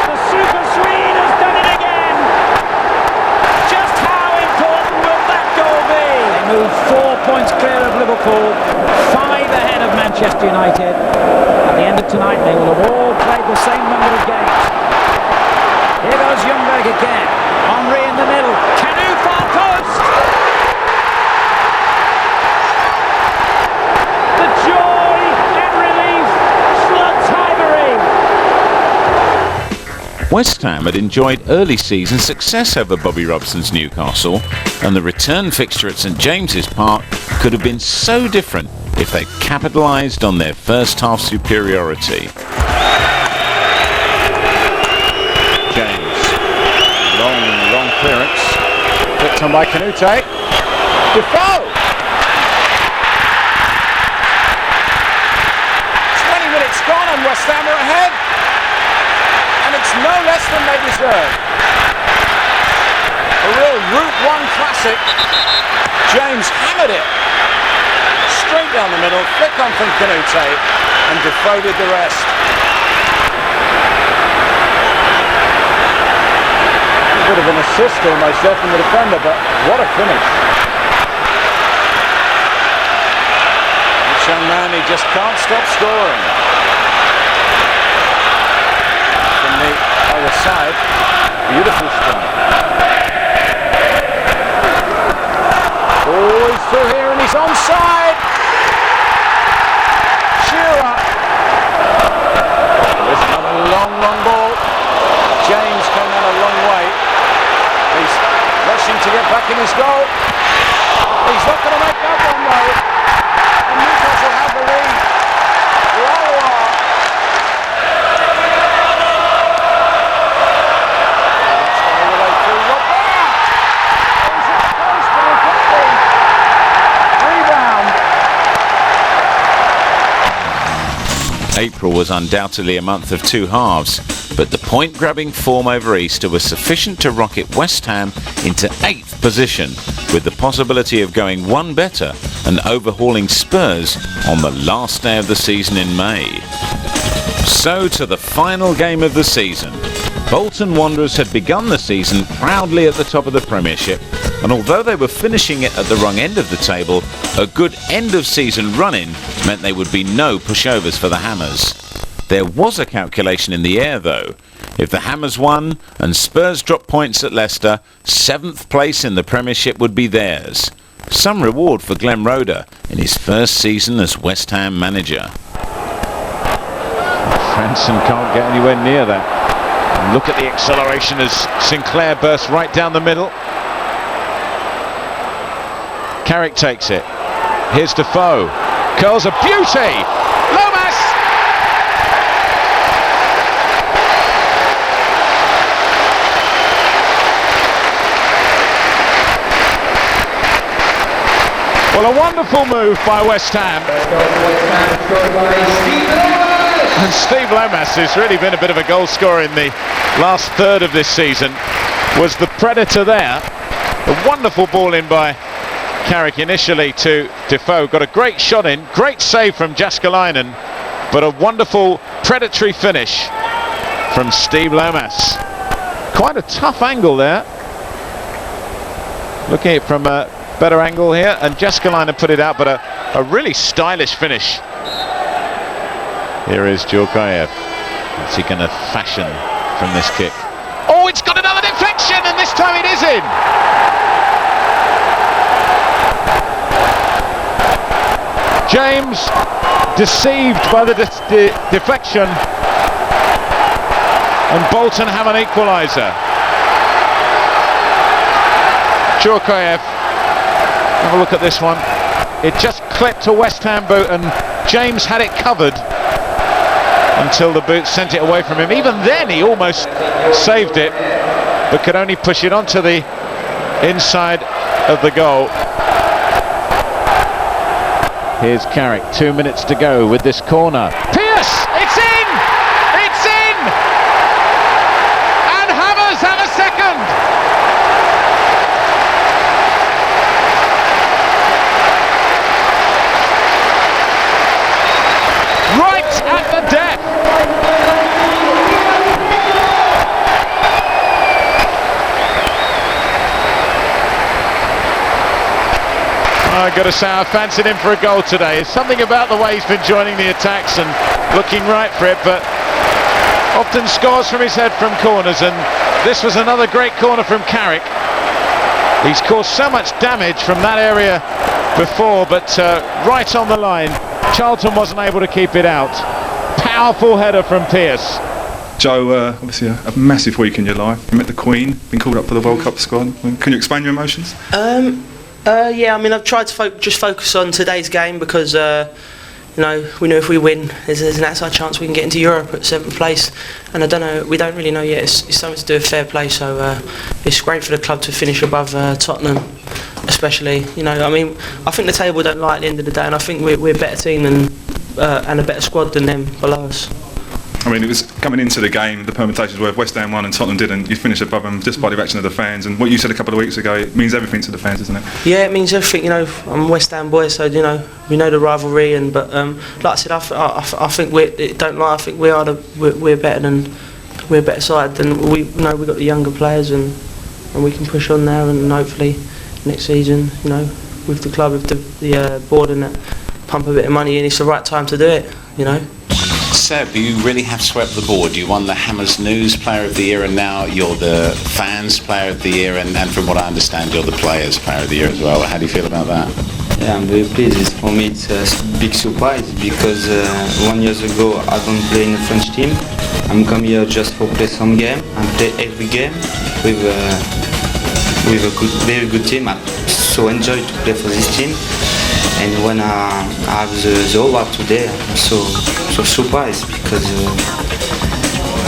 The Super Swede has done it again. Just how important will that goal be? They move 4 points clear of Liverpool, 5 ahead of Manchester United. At the end of tonight, they will have all played the same number of games. Here goes Youngberg again. Henry in the middle. Canu far post. The joy and relief floods Highbury. West Ham had enjoyed early season success over Bobby Robson's Newcastle, and the return fixture at St James's Park could have been so different if they'd capitalised on their first half superiority. Long clearance. Picked on by Canute. Defoe! 20 minutes gone and West Ham are ahead. And it's no less than they deserve. A real Route 1 classic. James hammered it. Straight down the middle, flick on from Canute, and Defoe did the rest. A bit of an assist almost there from the defender, but what a finish. This young man, he just can't stop scoring. From the other side, beautiful strike. Oh, he's through here and he's onside. Shearer. There's another long ball. James came out a long way. He's rushing to get back in his goal. He's not going to make that one though. And Newcastle have the lead. April was undoubtedly a month of two halves, but the point-grabbing form over Easter was sufficient to rocket West Ham into 8th position, with the possibility of going one better and overhauling Spurs on the last day of the season in May. So to the final game of the season. Bolton Wanderers had begun the season proudly at the top of the Premiership, and although they were finishing it at the wrong end of the table, a good end-of-season run-in meant there would be no pushovers for the Hammers. There was a calculation in the air though. If the Hammers won and Spurs dropped points at Leicester, 7th place in the Premiership would be theirs. Some reward for Glenn Roeder in his first season as West Ham manager. Franson can't get anywhere near that. And look at the acceleration as Sinclair bursts right down the middle. Carrick takes it. Here's Defoe. Curls a beauty! Lomas! Well, a wonderful move by West Ham. And Steve Lomas has really been a bit of a goal scorer in the last third of this season. Was the predator there. A wonderful ball in by Carrick initially to Defoe. Got a great shot in. Great save from Jääskeläinen. But a wonderful predatory finish from Steve Lomas. Quite a tough angle there. Looking at it from a better angle here, and Jääskeläinen put it out, but a really stylish finish. Here is Djurkaev. What's he going to fashion from this kick? Oh, it's got another deflection, and this time it is in. James deceived by the deflection, and Bolton have an equaliser. Djurkaev. Have a look at this one. It just clipped a West Ham boot and James had it covered until the boot sent it away from him. Even then he almost saved it, but could only push it onto the inside of the goal. Here's Carrick, 2 minutes to go with this corner. Pearce! It's in! It's in! And Hammers have a second! At the death. I've got to say I fancied him for a goal today. There's something about the way he's been joining the attacks and looking right for it, but often scores from his head from corners, and this was another great corner from Carrick. He's caused so much damage from that area before, but right on the line, Charlton wasn't able to keep it out. Powerful header from Pearce. Joe, obviously a massive week in your life. You met the Queen, been called up for the World Cup squad. Can you explain your emotions? Yeah, I mean, I've tried to just focus on today's game because, you know, we know if we win, there's an outside chance we can get into Europe at 7th place. And I don't know, we don't really know yet. It's something to do with fair play, so it's great for the club to finish above Tottenham, especially. You know, I mean, I think the table don't lie at the end of the day, and I think we're a better team than and a better squad than them below us. I mean, it was coming into the game, the permutations were if West Ham won and Tottenham didn't, you finished above them just by the reaction of the fans. And what you said a couple of weeks ago, it means everything to the fans, isn't it? Yeah, it means everything. You know, I'm a West Ham boy, so you know we know the rivalry. And but like I said, I think it don't lie. I think we're a better side than we. You know, we got the younger players and we can push on there, and hopefully next season, you know, with the club, with the board and that, pump a bit of money in. It's the right time to do it. You know. Seb, you really have swept the board. You won the Hammers News Player of the Year, and now you're the Fans Player of the Year, and from what I understand, you're the Players Player of the Year as well. How do you feel about that? Yeah, I'm very pleased. For me, it's a big surprise because 1 year ago I don't play in the French team. I'm come here just for play some game and play every game with a very good team. I so enjoy to play for this team. And when I have the award today, I'm so surprised because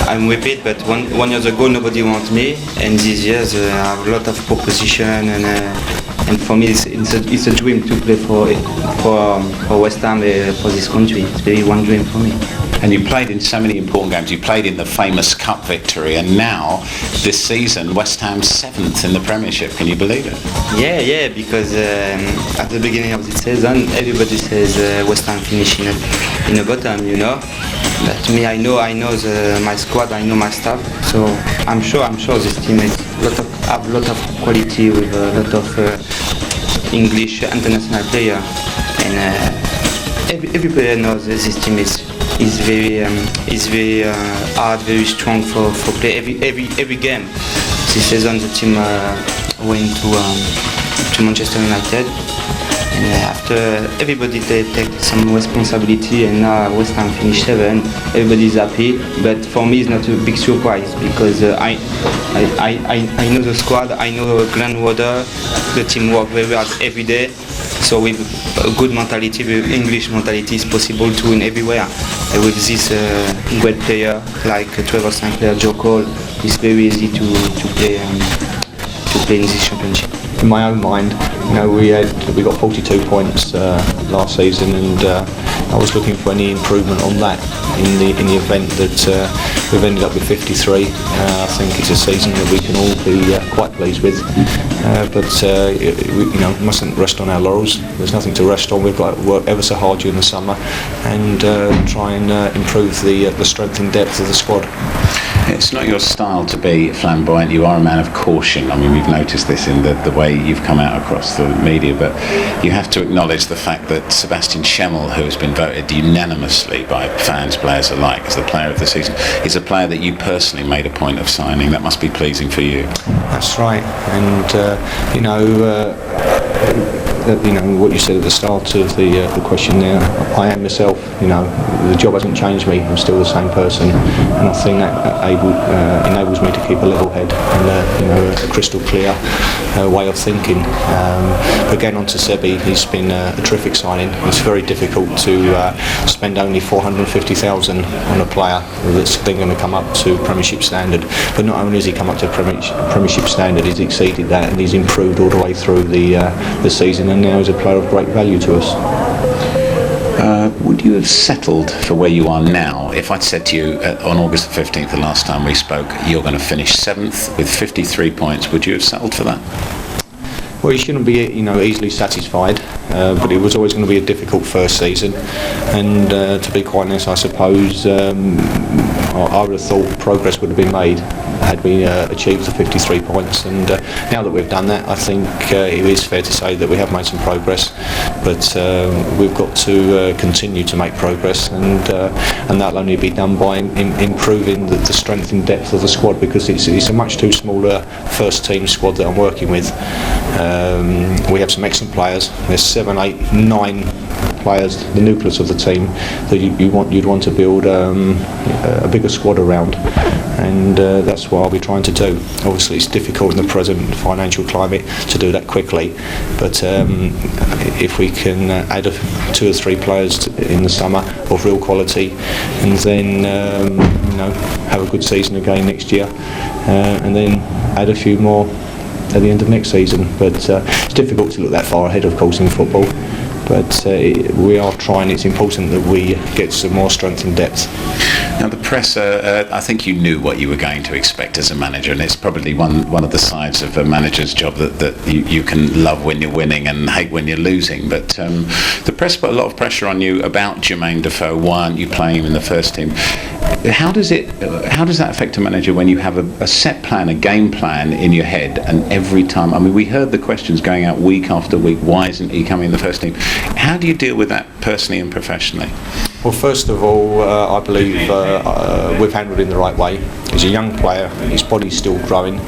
I'm repeat, but one year ago nobody wanted me, and these years I have a lot of proposition, and for me it's a dream to play for West Ham, for this country. It's really one dream for me. And you played in so many important games. You played in the famous Cup victory, and now this season West Ham's 7th in the Premiership. Can you believe it? Yeah, because at the beginning of the season everybody says West Ham finish in the bottom, you know. But me, I know my squad, I know my staff, so I'm sure this team have a lot of quality with a lot of English international player, and every player knows this team is very hard, very strong for play every game. This season the team went to Manchester United, and after everybody take some responsibility, and now West Ham finished 7. Everybody's happy, but for me it's not a big surprise because I know the squad, I know Glenn Roeder, the team work very hard every day. So with a good mentality, the English mentality, is possible to win everywhere. And with this great player like Trevor Sinclair, Joe Cole, it's very easy to play in this championship. In my own mind, we got 42 points last season, and I was looking for any improvement on that in the event that we've ended up with 53. I think it's a season that we can all be quite pleased with, but we mustn't rest on our laurels. There's nothing to rest on. We've got to work ever so hard during the summer and try and improve the strength and depth of the squad. It's not your style to be flamboyant. You are a man of caution. I mean, we've noticed this in the way you've come out across the media, but you have to acknowledge the fact that Sebastian Schemmel, who has been voted unanimously by fans, players alike, as the player of the season, is a player that you personally made a point of signing. That must be pleasing for you. That's right, and what you said at the start of the question there, I am myself. The job hasn't changed me. I'm still the same person, and I think that enables me to keep a level head and a crystal clear way of thinking. Again, on to Sebi, he's been a terrific signing. It's very difficult to spend only 450,000 on a player that's then going to come up to Premiership standard. But not only has he come up to Premiership standard, he's exceeded that, and he's improved all the way through the season, and now is a player of great value to us. Would you have settled for where you are now if I'd said to you on August the 15th, the last time we spoke, you're going to finish 7th with 53 points? Would you have settled for that? Well, you shouldn't be, easily satisfied, but it was always going to be a difficult first season, and to be quite honest, I suppose I would have thought progress would have been made had we achieved the 53 points, and now that we've done that, I think it is fair to say that we have made some progress, but we've got to continue to make progress, and that'll only be done by improving the strength and depth of the squad, because it's a much too smaller first team squad that I'm working with. We have some excellent players. There's 7, 8, 9 players, the nucleus of the team, that you'd want to build a bigger squad around, and that's what I'll be trying to do. Obviously it's difficult in the present financial climate to do that quickly, but if we can add 2 or 3 players in the summer of real quality, and then have a good season again next year, and then add a few more at the end of next season. But it's difficult to look that far ahead, of course, in football, but we are trying. It's important that we get some more strength and depth. Now the press, I think you knew what you were going to expect as a manager, and it's probably one of the sides of a manager's job that you can love when you're winning and hate when you're losing. But the press put a lot of pressure on you about Jermaine Defoe. Why aren't you playing him in the first team? How does that affect a manager when you have a set plan, a game plan in your head, and every time? I mean, we heard the questions going out week after week. Why isn't he coming in the first team? How do you deal with that personally and professionally? Well, first of all, I believe we've handled him the right way. He's a young player, his body's still growing.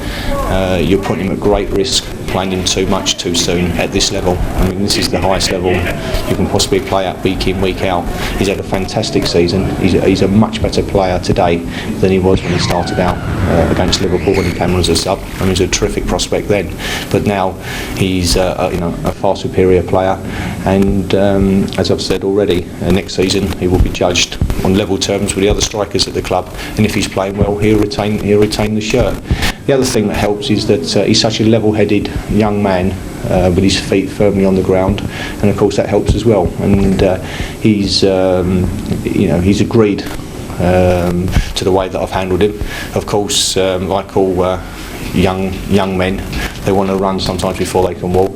You're putting him at great risk playing him too much too soon at this level. I mean, this is the highest level you can possibly play at week in, week out. He's had a fantastic season. He's a much better player today than he was when he started out against Liverpool when he came on as a sub. I mean, he was a terrific prospect then, but now he's a far superior player, and as I've said already, next season he will be judged on level terms with the other strikers at the club, and if he's playing well, he'll retain the shirt. The other thing that helps is that he's such a level-headed young man with his feet firmly on the ground, and of course that helps as well. And he's agreed to the way that I've handled him. Of course, like all young men, they want to run sometimes before they can walk,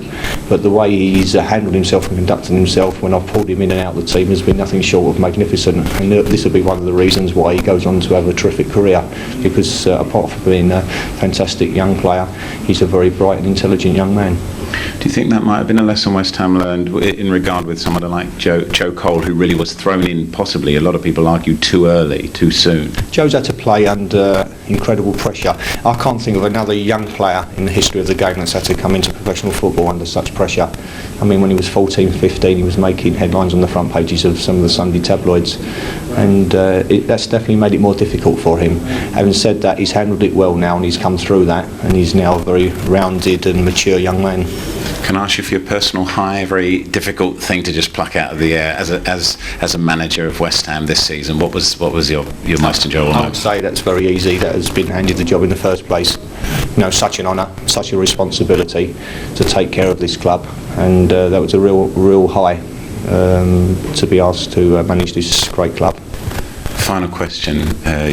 but the way he's handled himself and conducted himself when I've pulled him in and out of the team has been nothing short of magnificent, and this will be one of the reasons why he goes on to have a terrific career, because apart from being a fantastic young player, he's a very bright and intelligent young man. Do you think that might have been a lesson West Ham learned in regard with someone like Joe Cole, who really was thrown in, possibly, a lot of people argue, too early, too soon? Joe's had to play under incredible pressure. I can't think of another young player in the history of the game that's had to come into professional football under such pressure. I mean, when he was 14, 15, he was making headlines on the front pages of some of the Sunday tabloids, and that's definitely made it more difficult for him. Having said that, he's handled it well now, and he's come through that, and he's now a very rounded and mature young man. Can I ask you for your personal high? A very difficult thing to just pluck out of the air as a manager of West Ham this season. What was your most enjoyable moment? I would say that's very easy. That has been handed the job in the first place. You know, such an honour, such a responsibility to take care of this club, and that was a real high to be asked to manage this great club. Final question,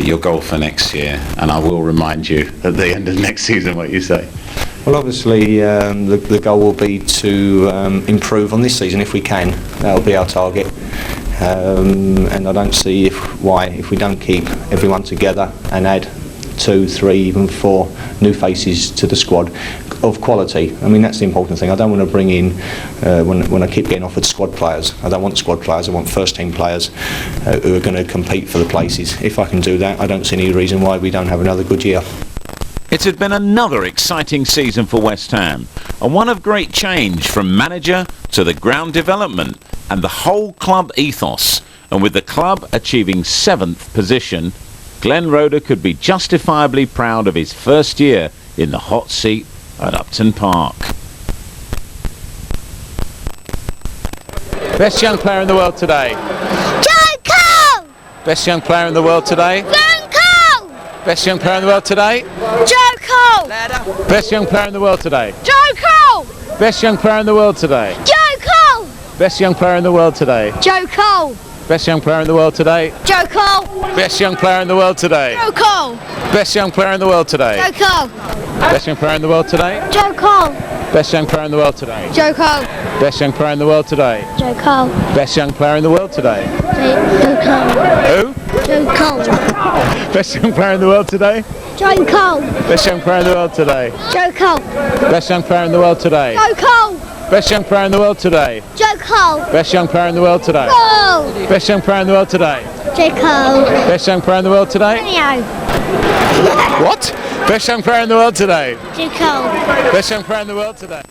your goal for next year, and I will remind you at the end of next season what you say. Well, obviously the goal will be to improve on this season if we can. That'll be our target, and I don't see why if we don't keep everyone together and add 2, 3, even 4 new faces to the squad of quality. I mean, that's the important thing. I don't want to bring in, when I keep getting offered squad players, I don't want squad players, I want first team players who are going to compete for the places. If I can do that, I don't see any reason why we don't have another good year. It had been another exciting season for West Ham, and one of great change from manager to the ground development and the whole club ethos. And with the club achieving 7th position, Glenn Roeder could be justifiably proud of his first year in the hot seat at Upton Park. Best young player in the world today? Joe Cole! Best young player in the world today? Glenn Cole! Best young player in the world today? Joe Cole! Best young player in the world today? Joe Cole! Best young player in the world today? Joe Cole! Best young player in the world today? Joe Cole! Best young player in the world today? Joe Cole! Best young player in the world today? Joe Cole! Best young player in the world today? Joe Cole! Best young player in the world today? Joe Cole! Best young player in the world today? Joe Cole! Best young player in the world today? Joe Cole! Best young player in the world today? Joe Cole! Who? Joe Cole! Best young player in the world today? Joe Cole! Best young player in the world today? Joe Cole! Best young player in the world today? Joe Cole! Best young player in the world today? Joe Cole! Best young player in the world today? Cole! Best young player in the world today? Joe Cole! Best young player in the world today? Leo! What? Best young player in the world today? Joe Cole! Best young player in the world today?